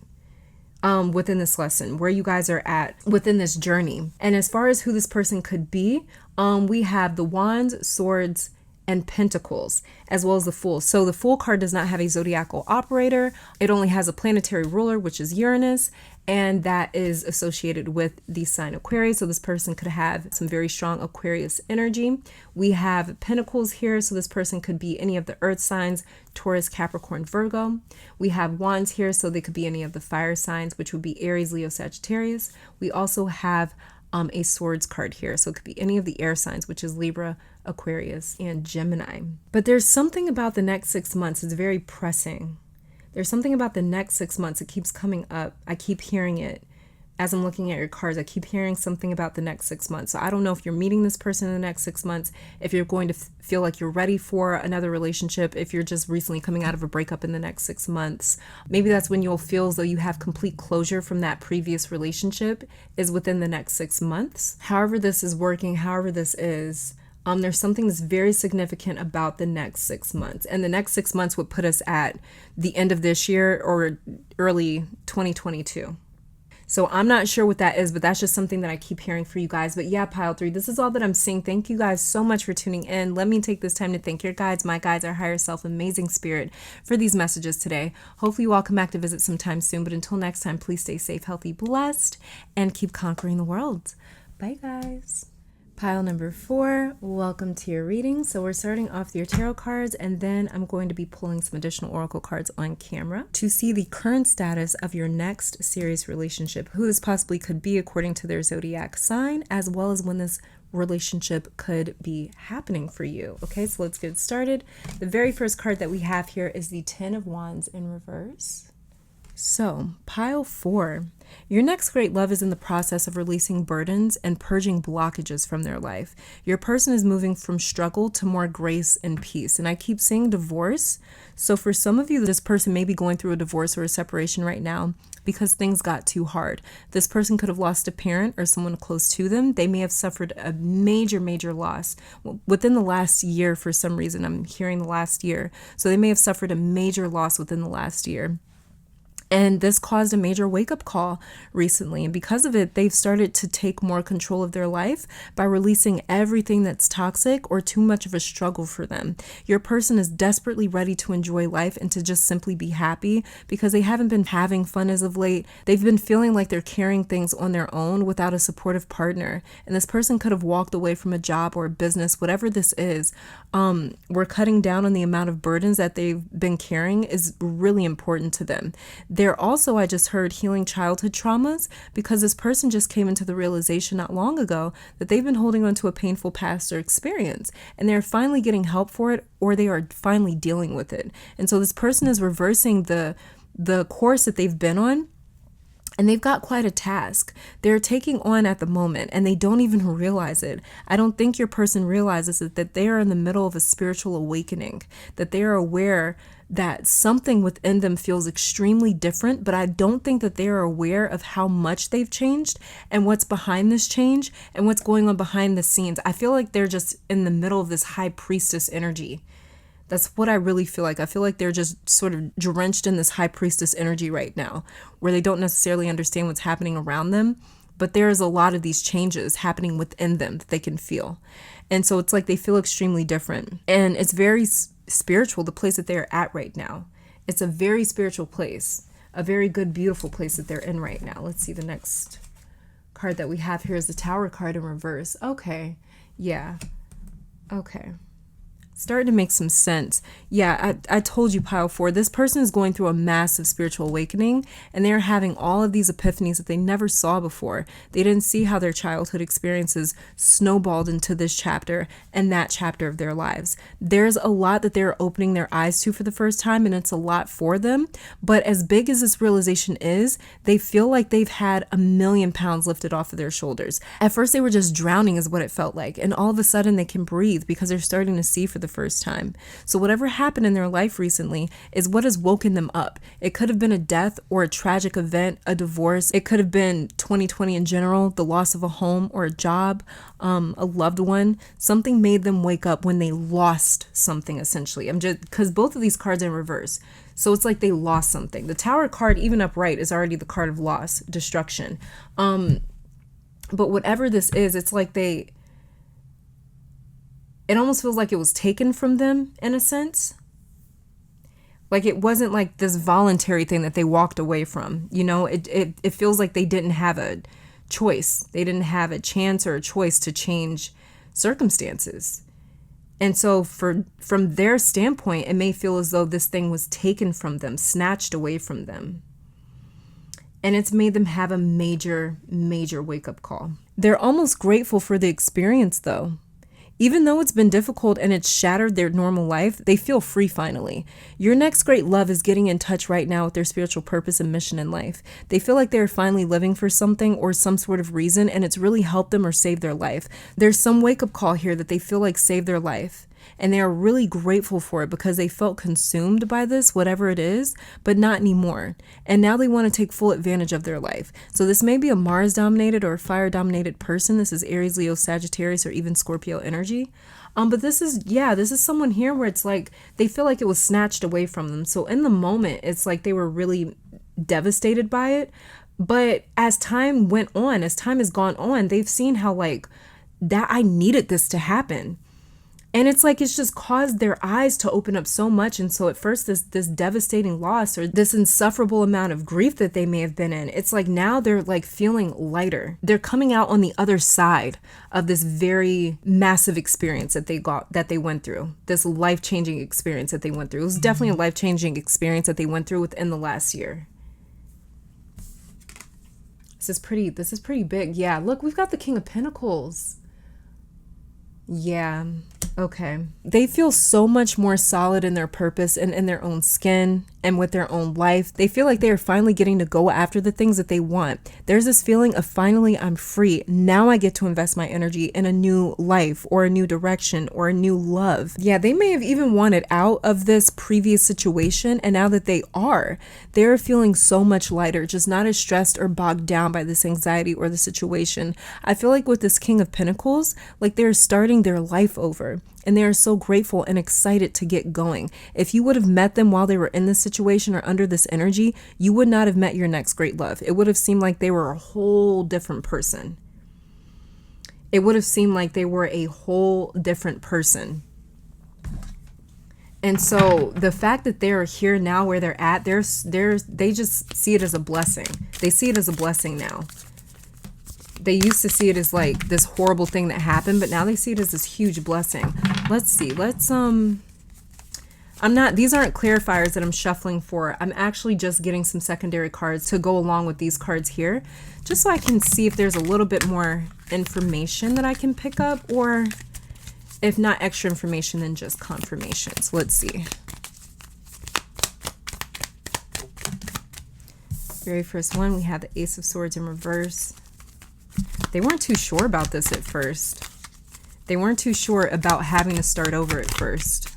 within this lesson, where you guys are at within this journey. And as far as who this person could be, we have the Wands, Swords, and Pentacles, as well as the Fool. So the Fool card does not have a zodiacal operator. It only has a planetary ruler, which is Uranus, and that is associated with the sign Aquarius. So this person could have some very strong Aquarius energy. We have Pentacles here, so this person could be any of the earth signs, Taurus, Capricorn, Virgo. We have Wands here, so they could be any of the fire signs, which would be Aries, Leo, Sagittarius. We also have a Swords card here, so it could be any of the air signs, which is Libra, Aquarius, and Gemini. But there's something about the next 6 months. It's very pressing. There's something about the next 6 months. It keeps coming up. I keep hearing it as I'm looking at your cards. I keep hearing something about the next 6 months. So I don't know if you're meeting this person in the next 6 months, if you're going to feel like you're ready for another relationship, if you're just recently coming out of a breakup in the next 6 months. Maybe that's when you'll feel as though you have complete closure from that previous relationship is within the next 6 months. However this is working, however this is, there's something that's very significant about the next 6 months. And the next 6 months would put us at the end of this year or early 2022. So I'm not sure what that is, but that's just something that I keep hearing for you guys. But yeah, pile 3, this is all that I'm seeing. Thank you guys so much for tuning in. Let me take this time to thank your guides, my guides, our higher self, amazing spirit for these messages today. Hopefully you all come back to visit sometime soon. But until next time, please stay safe, healthy, blessed, and keep conquering the world. Bye, guys. Pile number 4, welcome to your reading. So we're starting off with your tarot cards, and then I'm going to be pulling some additional oracle cards on camera to see the current status of your next serious relationship, who this possibly could be according to their zodiac sign, as well as when this relationship could be happening for you. Okay, so let's get started. The very first card that we have here is the 10 of Wands in reverse. So, pile 4, your next great love is in the process of releasing burdens and purging blockages from their life. Your person is moving from struggle to more grace and peace. And I keep saying divorce. So for some of you, this person may be going through a divorce or a separation right now because things got too hard. This person could have lost a parent or someone close to them. They may have suffered a major, major loss within the last year. For some reason, I'm hearing the last year. So they may have suffered a major loss within the last year. And this caused a major wake-up call recently. And because of it, they've started to take more control of their life by releasing everything that's toxic or too much of a struggle for them. Your person is desperately ready to enjoy life and to just simply be happy because they haven't been having fun as of late. They've been feeling like they're carrying things on their own without a supportive partner. And this person could have walked away from a job or a business, whatever this is. We're cutting down on the amount of burdens that they've been carrying is really important to them. They're also, I just heard, healing childhood traumas, because this person just came into the realization not long ago that they've been holding on to a painful past or experience, and they're finally getting help for it, or they are finally dealing with it. And so this person is reversing the course that they've been on. And they've got quite a task they're taking on at the moment, and they don't even realize it. I don't think your person realizes it, that they are in the middle of a spiritual awakening, that they are aware that something within them feels extremely different, but I don't think that they are aware of how much they've changed and what's behind this change and what's going on behind the scenes. I feel like they're just in the middle of this high priestess energy. That's what I really feel like. I feel like they're just sort of drenched in this high priestess energy right now, where they don't necessarily understand what's happening around them, but there's a lot of these changes happening within them that they can feel. And so it's like they feel extremely different. And it's very spiritual, the place that they're at right now. It's a very spiritual place, a very good, beautiful place that they're in right now. Let's see, the next card that we have here is the Tower card in reverse. Okay. Yeah. Okay. Starting to make some sense. Yeah, I told you, Pile 4, this person is going through a massive spiritual awakening, and they're having all of these epiphanies that they never saw before. They didn't see how their childhood experiences snowballed into this chapter and that chapter of their lives. There's a lot that they're opening their eyes to for the first time, and it's a lot for them. But as big as this realization is, they feel like they've had 1,000,000 pounds lifted off of their shoulders. At first, they were just drowning is what it felt like. And all of a sudden, they can breathe because they're starting to see for the first time. So whatever happened in their life recently is what has woken them up. It could have been a death or a tragic event, a divorce. It could have been 2020 in general, the loss of a home or a job, a loved one. Something made them wake up when they lost something, essentially. Because both of these cards are in reverse. So it's like they lost something. The Tower card, even upright, is already the card of loss, destruction. But whatever this is, it's like it almost feels like it was taken from them in a sense. Like it wasn't like this voluntary thing that they walked away from. You know, it feels like they didn't have a choice. They didn't have a chance or a choice to change circumstances. And so from their standpoint, it may feel as though this thing was taken from them, snatched away from them. And it's made them have a major, major wake-up call. They're almost grateful for the experience, though. Even though it's been difficult and it's shattered their normal life, they feel free finally. Your next great love is getting in touch right now with their spiritual purpose and mission in life. They feel like they're finally living for something or some sort of reason, and it's really helped them or saved their life. There's some wake-up call here that they feel like saved their life. And they are really grateful for it because they felt consumed by this, whatever it is, but not anymore. And now they want to take full advantage of their life. So this may be a Mars-dominated or a fire-dominated person. This is Aries, Leo, Sagittarius, or even Scorpio energy. But this is someone here where it's like they feel like it was snatched away from them. So in the moment, it's like they were really devastated by it. But as time went on, as time has gone on, they've seen how like that I needed this to happen. And it's like it's just caused their eyes to open up so much. And so at first this devastating loss or this insufferable amount of grief that they may have been in, it's like now they're like feeling lighter. They're coming out on the other side of this very massive experience that they went through, this life-changing experience that they went through. It was definitely a life-changing experience that they went through within the last year. This is pretty big. Yeah, look, we've got the King of Pentacles. Yeah. Okay. They feel so much more solid in their purpose and in their own skin and with their own life. They feel like they are finally getting to go after the things that they want. There's this feeling of finally I'm free. Now I get to invest my energy in a new life or a new direction or a new love. Yeah, they may have even wanted out of this previous situation, and now that they're feeling so much lighter, just not as stressed or bogged down by this anxiety or the situation. I feel like with this King of Pentacles, like they're starting their life over. And they are so grateful and excited to get going. If you would have met them while they were in this situation or under this energy, you would not have met your next great love. It would have seemed like they were a whole different person. It would have seemed like they were a whole different person. And so the fact that they're here now where they're at, they just see it as a blessing. They see it as a blessing now. They used to see it as like this horrible thing that happened, but now they see it as this huge blessing. Let's see. I'm these aren't clarifiers that I'm shuffling for. I'm actually just getting some secondary cards to go along with these cards here, just so I can see if there's a little bit more information that I can pick up, or if not extra information, then just confirmation. So let's see. Very first one, we have the Ace of Swords in reverse. They weren't too sure about this at first. They weren't too sure about having to start over at first.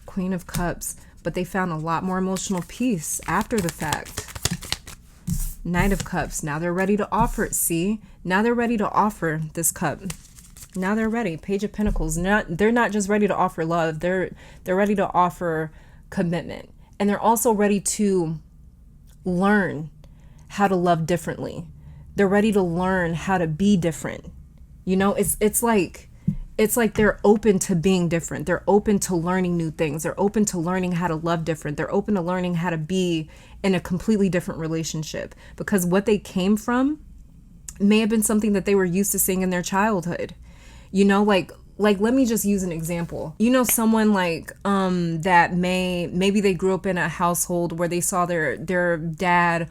Queen of Cups, but they found a lot more emotional peace after the fact. Knight of Cups, now they're ready to offer it, see? Now they're ready to offer this cup. Now they're ready. Page of Pentacles, they're not just ready to offer love, they're ready to offer commitment. And they're also ready to learn how to love differently. They're ready to learn how to be different. You know, it's like they're open to being different. They're open to learning new things. They're open to learning how to love different. They're open to learning how to be in a completely different relationship, because what they came from may have been something that they were used to seeing in their childhood. You know, like let me just use an example. You know, someone like that maybe they grew up in a household where they saw their dad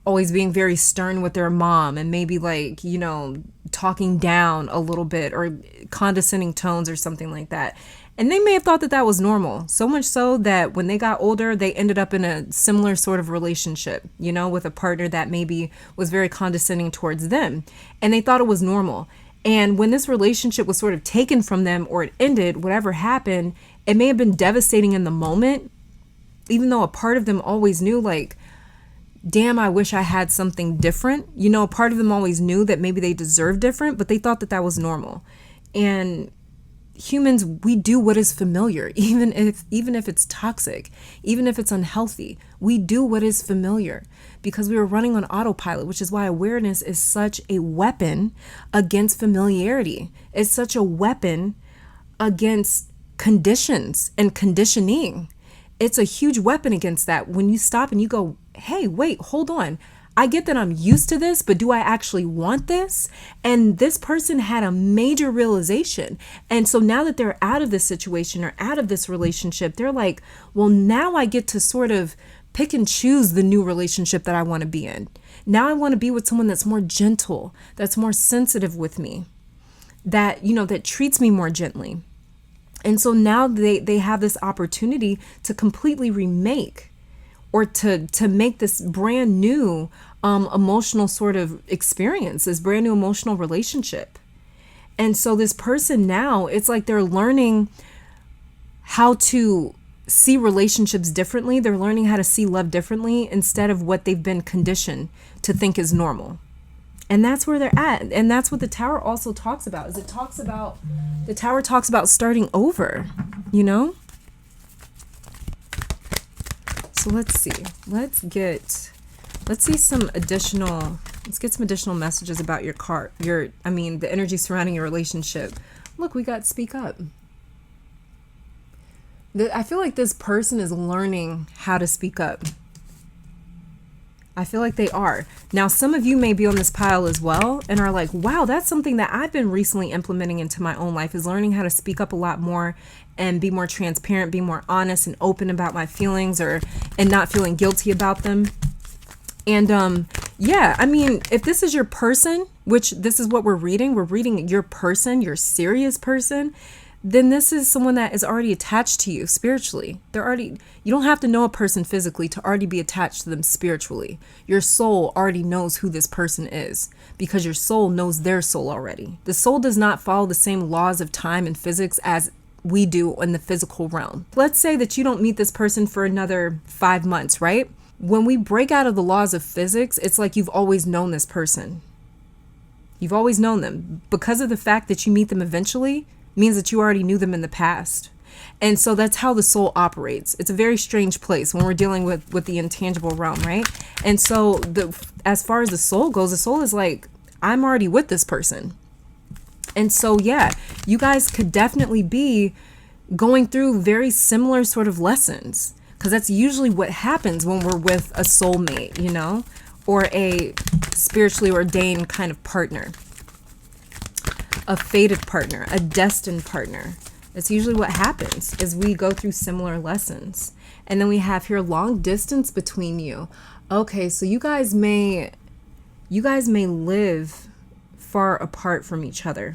always being very stern with their mom, and maybe like, you know, talking down a little bit or condescending tones or something like that. And they may have thought that that was normal, so much so that when they got older, they ended up in a similar sort of relationship, you know, with a partner that maybe was very condescending towards them, and they thought it was normal. And when this relationship was sort of taken from them, or it ended, whatever happened, it may have been devastating in the moment, even though a part of them always knew, like, damn, I wish I had something different. You know, part of them always knew that maybe they deserved different, but they thought that that was normal. And humans, we do what is familiar, even if it's toxic, even if it's unhealthy. We do what is familiar because we were running on autopilot, which is why awareness is such a weapon against familiarity. It's such a weapon against conditions and conditioning. It's a huge weapon against that. When you stop and you go, hey, wait, hold on. I get that I'm used to this, but do I actually want this? And this person had a major realization. And so now that they're out of this situation or out of this relationship, they're like, well, now I get to sort of pick and choose the new relationship that I want to be in. Now I want to be with someone that's more gentle, that's more sensitive with me, that, you know, that treats me more gently. And so now they have this opportunity to completely remake, or to make this brand new emotional sort of experience, this brand new emotional relationship. And so this person now, it's like they're learning how to see relationships differently. They're learning how to see love differently instead of what they've been conditioned to think is normal. And that's where they're at. And that's what the Tower also talks about, is the Tower talks about starting over, you know? So let's see. Let's get some additional messages about the energy surrounding your relationship. Look, we got speak up. I feel like this person is learning how to speak up. I feel like they are. Now, some of you may be on this pile as well and are like, wow, that's something that I've been recently implementing into my own life, is learning how to speak up a lot more and be more transparent, be more honest and open about my feelings, and not feeling guilty about them. And yeah, I mean, if this is your person, which this is what we're reading your person, your serious person, then this is someone that is already attached to you spiritually. You don't have to know a person physically to already be attached to them spiritually. Your soul already knows who this person is, because your soul knows their soul already. The soul does not follow the same laws of time and physics as we do in the physical realm. Let's say that you don't meet this person for another 5 months, right? When we break out of the laws of physics, it's like you've always known this person. You've always known them. Because of the fact that you meet them eventually means that you already knew them in the past. And so that's how the soul operates. It's a very strange place when we're dealing with the intangible realm, right? And so as far as the soul goes, the soul is like, I'm already with this person. And so, yeah, you guys could definitely be going through very similar sort of lessons, because that's usually what happens when we're with a soulmate, you know, or a spiritually ordained kind of partner. a fated partner, a destined partner. That's usually what happens, is we go through similar lessons. And then we have here long distance between you. Okay, so you guys may live far apart from each other.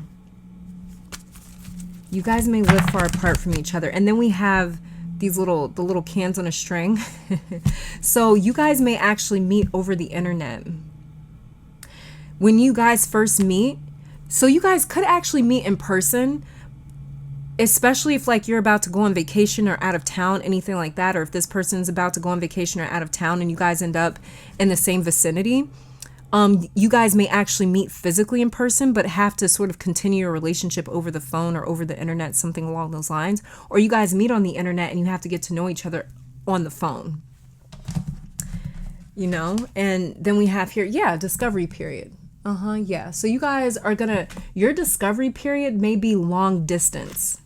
You guys may live far apart from each other. And then we have these the little cans on a string. So you guys may actually meet over the internet. When you guys first meet, so you guys could actually meet in person, especially if like you're about to go on vacation or out of town, anything like that, or if this person's about to go on vacation or out of town and you guys end up in the same vicinity. You guys may actually meet physically in person, but have to sort of continue your relationship over the phone or over the internet, something along those lines. Or you guys meet on the internet and you have to get to know each other on the phone. You know, and then we have here, yeah, discovery period. Yeah. So you guys are your discovery period may be long distance.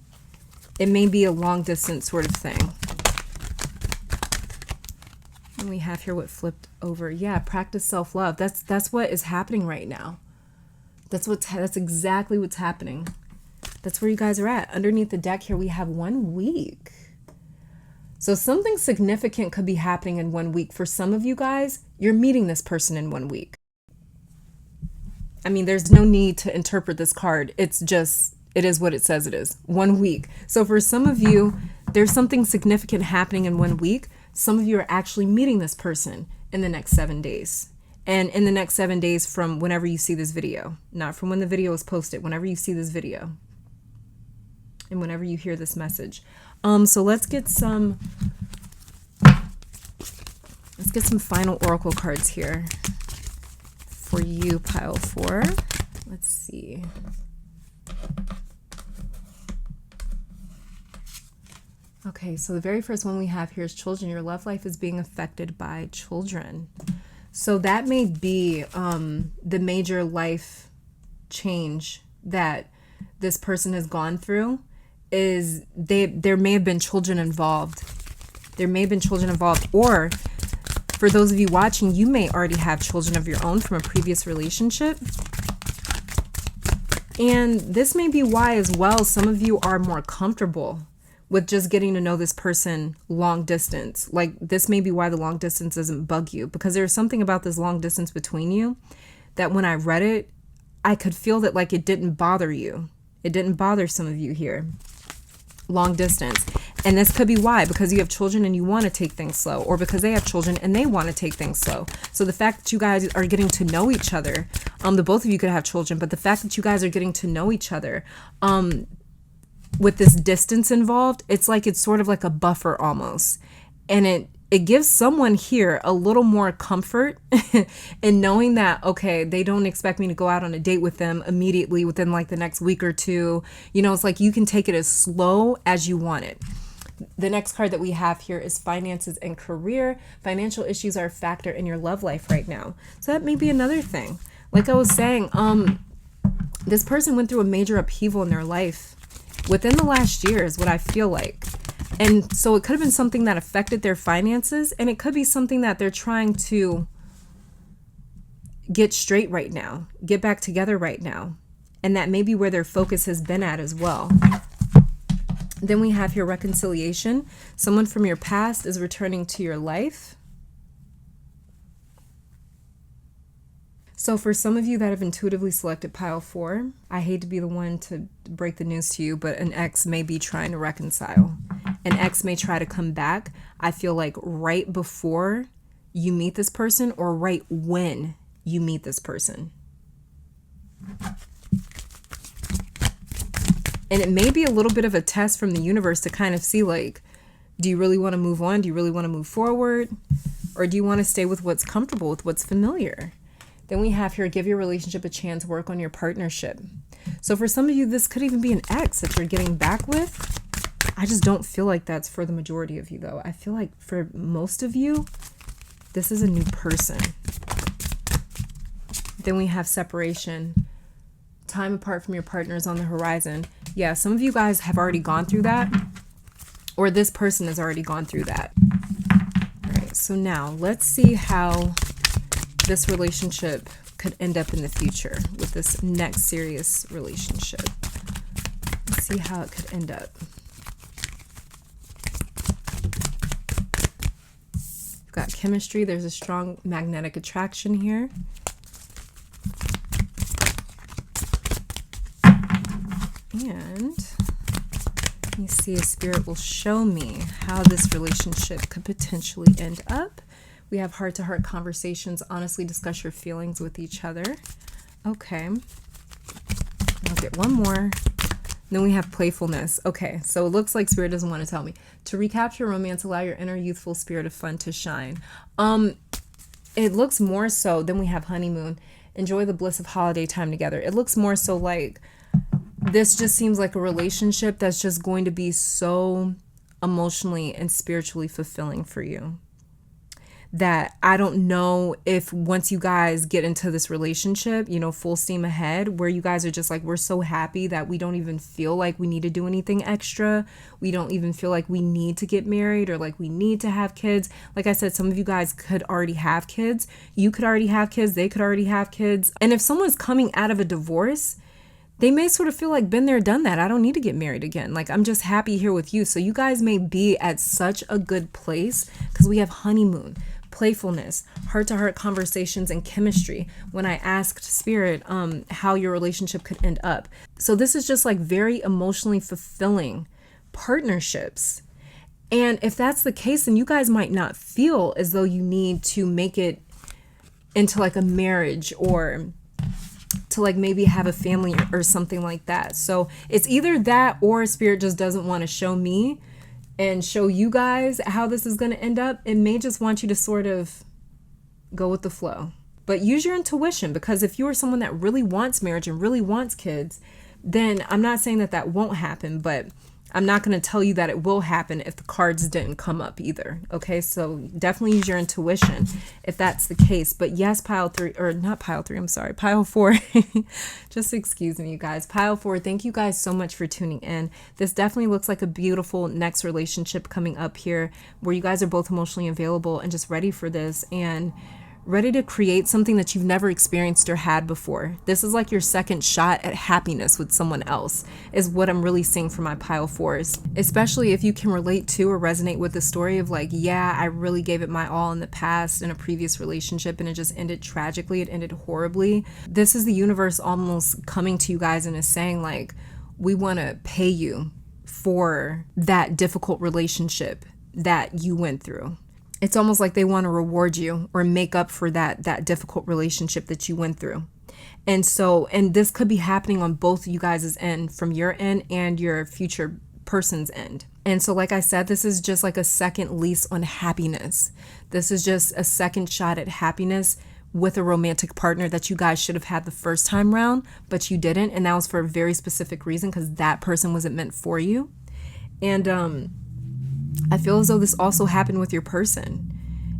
It may be a long distance sort of thing. And we have here what flipped over. Yeah, practice self-love. That's what is happening right now. That's exactly what's happening. That's where you guys are at. Underneath the deck here, we have 1 week. So something significant could be happening in 1 week. For some of you guys, you're meeting this person in 1 week. I mean, there's no need to interpret this card. It's just, it is what it says it is. 1 week. So for some of you, there's something significant happening in 1 week. Some of you are actually meeting this person in the next 7 days. And in the next 7 days from whenever you see this video. Not from when the video is posted, whenever you see this video. And whenever you hear this message. So let's get some final oracle cards here for you, pile 4. Let's see. Okay, so the very first one we have here is children. Your love life is being affected by children. So that may be the major life change that this person has gone through, is there may have been children involved. There may have been children involved, or for those of you watching, you may already have children of your own from a previous relationship. And this may be why as well some of you are more comfortable with just getting to know this person long distance. Like, this may be why the long distance doesn't bug you, because there's something about this long distance between you that when I read it, I could feel that like it didn't bother you. It didn't bother some of you here. Long distance. And this could be why, because you have children and you want to take things slow, or because they have children and they want to take things slow. So the fact that you guys are getting to know each other, the both of you could have children, but the fact that you guys are getting to know each other, with this distance involved, it's sort of like a buffer almost. And it gives someone here a little more comfort in knowing that, okay, they don't expect me to go out on a date with them immediately within like the next week or two. You know, it's like you can take it as slow as you want it. The next card that we have here is finances and career. Financial issues are a factor in your love life right now. So that may be another thing. Like I was saying, this person went through a major upheaval in their life within the last year is what I feel like. And so it could have been something that affected their finances, and it could be something that they're trying to get straight right now, get back together right now. And that may be where their focus has been at as well. Then we have here reconciliation. Someone from your past is returning to your life. So for some of you that have intuitively selected pile 4, I hate to be the one to break the news to you, but an ex may be trying to reconcile. An ex may try to come back, I feel like right before you meet this person, or right when you meet this person. And it may be a little bit of a test from the universe to kind of see, like, do you really want to move on? Do you really want to move forward? Or do you want to stay with what's comfortable, with what's familiar? Then we have here, give your relationship a chance, work on your partnership. So for some of you, this could even be an ex that you're getting back with. I just don't feel like that's for the majority of you, though. I feel like for most of you, this is a new person. Then we have separation. Time apart from your partner is on the horizon. Yeah, some of you guys have already gone through that, or this person has already gone through that. All right, so now let's see how this relationship could end up in the future with this next serious relationship. Let's see how it could end up. We've got chemistry. There's a strong magnetic attraction here. And let me see if Spirit will show me how this relationship could potentially end up. We have heart-to-heart conversations. Honestly, discuss your feelings with each other. Okay. I'll get one more. Then we have playfulness. Okay, so it looks like Spirit doesn't want to tell me. To recapture romance, allow your inner youthful spirit of fun to shine. It looks more so, then we have honeymoon. Enjoy the bliss of holiday time together. It looks more so like this just seems like a relationship that's just going to be so emotionally and spiritually fulfilling for you, that I don't know if once you guys get into this relationship, you know, full steam ahead, where you guys are just like, we're so happy that we don't even feel like we need to do anything extra. We don't even feel like we need to get married or like we need to have kids. Like I said, some of you guys could already have kids. You could already have kids. They could already have kids. And if someone's coming out of a divorce, they may sort of feel like, been there, done that. I don't need to get married again. Like, I'm just happy here with you. So you guys may be at such a good place because we have honeymoon, playfulness, heart-to-heart conversations, and chemistry when I asked Spirit how your relationship could end up. So this is just like very emotionally fulfilling partnerships. And if that's the case, then you guys might not feel as though you need to make it into like a marriage or to like maybe have a family or something like that. So it's either that or Spirit just doesn't want to show me and show you guys how this is going to end up. It may just want you to sort of go with the flow. But use your intuition, because if you are someone that really wants marriage and really wants kids, then I'm not saying that that won't happen, but I'm not going to tell you that it will happen if the cards didn't come up either. Okay, so definitely use your intuition if that's the case. But yes, pile 3, or not pile 3, I'm sorry, pile 4. Just excuse me, you guys. Pile 4, thank you guys so much for tuning in. This definitely looks like a beautiful next relationship coming up here where you guys are both emotionally available and just ready for this and ready to create something that you've never experienced or had before. This is like your second shot at happiness with someone else, is what I'm really seeing for my pile 4s. Especially if you can relate to or resonate with the story of like, yeah, I really gave it my all in the past in a previous relationship and it just ended tragically, it ended horribly. This is the universe almost coming to you guys and is saying like, we want to pay you for that difficult relationship that you went through. It's almost like they want to reward you or make up for that difficult relationship that you went through. And so, and this could be happening on both you guys' end, from your end and your future person's end. And so, like I said, this is just like a second lease on happiness. This is just a second shot at happiness with a romantic partner that you guys should have had the first time round, but you didn't. And that was for a very specific reason, because that person wasn't meant for you. And, I feel as though this also happened with your person.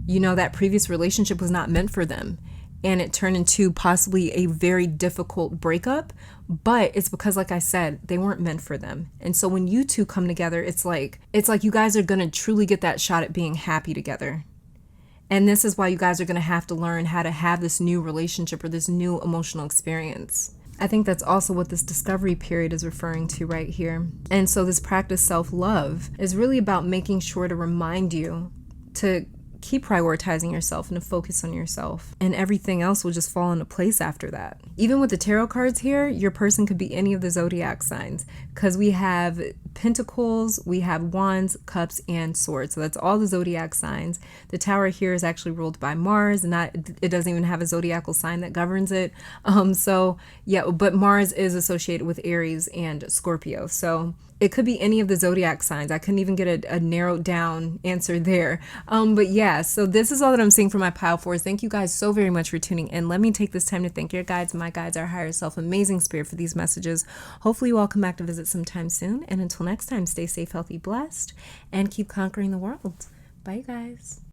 You know, that previous relationship was not meant for them. And it turned into possibly a very difficult breakup. But it's because, like I said, they weren't meant for them. And so when you two come together, it's like you guys are going to truly get that shot at being happy together. And this is why you guys are going to have to learn how to have this new relationship or this new emotional experience. I think that's also what this discovery period is referring to right here. And so this practice self-love is really about making sure to remind you to keep prioritizing yourself and to focus on yourself. And everything else will just fall into place after that. Even with the tarot cards here, your person could be any of the zodiac signs, because we have pentacles, we have wands, cups, and swords. So that's all the zodiac signs. The tower here is actually ruled by Mars, and it doesn't even have a zodiacal sign that governs it. So yeah, but Mars is associated with Aries and Scorpio. So it could be any of the zodiac signs. I couldn't even get a narrowed down answer there. But yeah, so this is all that I'm seeing for my pile 4s. Thank you guys so very much for tuning in. Let me take this time to thank your guides, my guides, our higher self, amazing spirit, for these messages. Hopefully you all come back to visit sometime soon. And until next time, stay safe, healthy, blessed, and keep conquering the world. Bye, guys.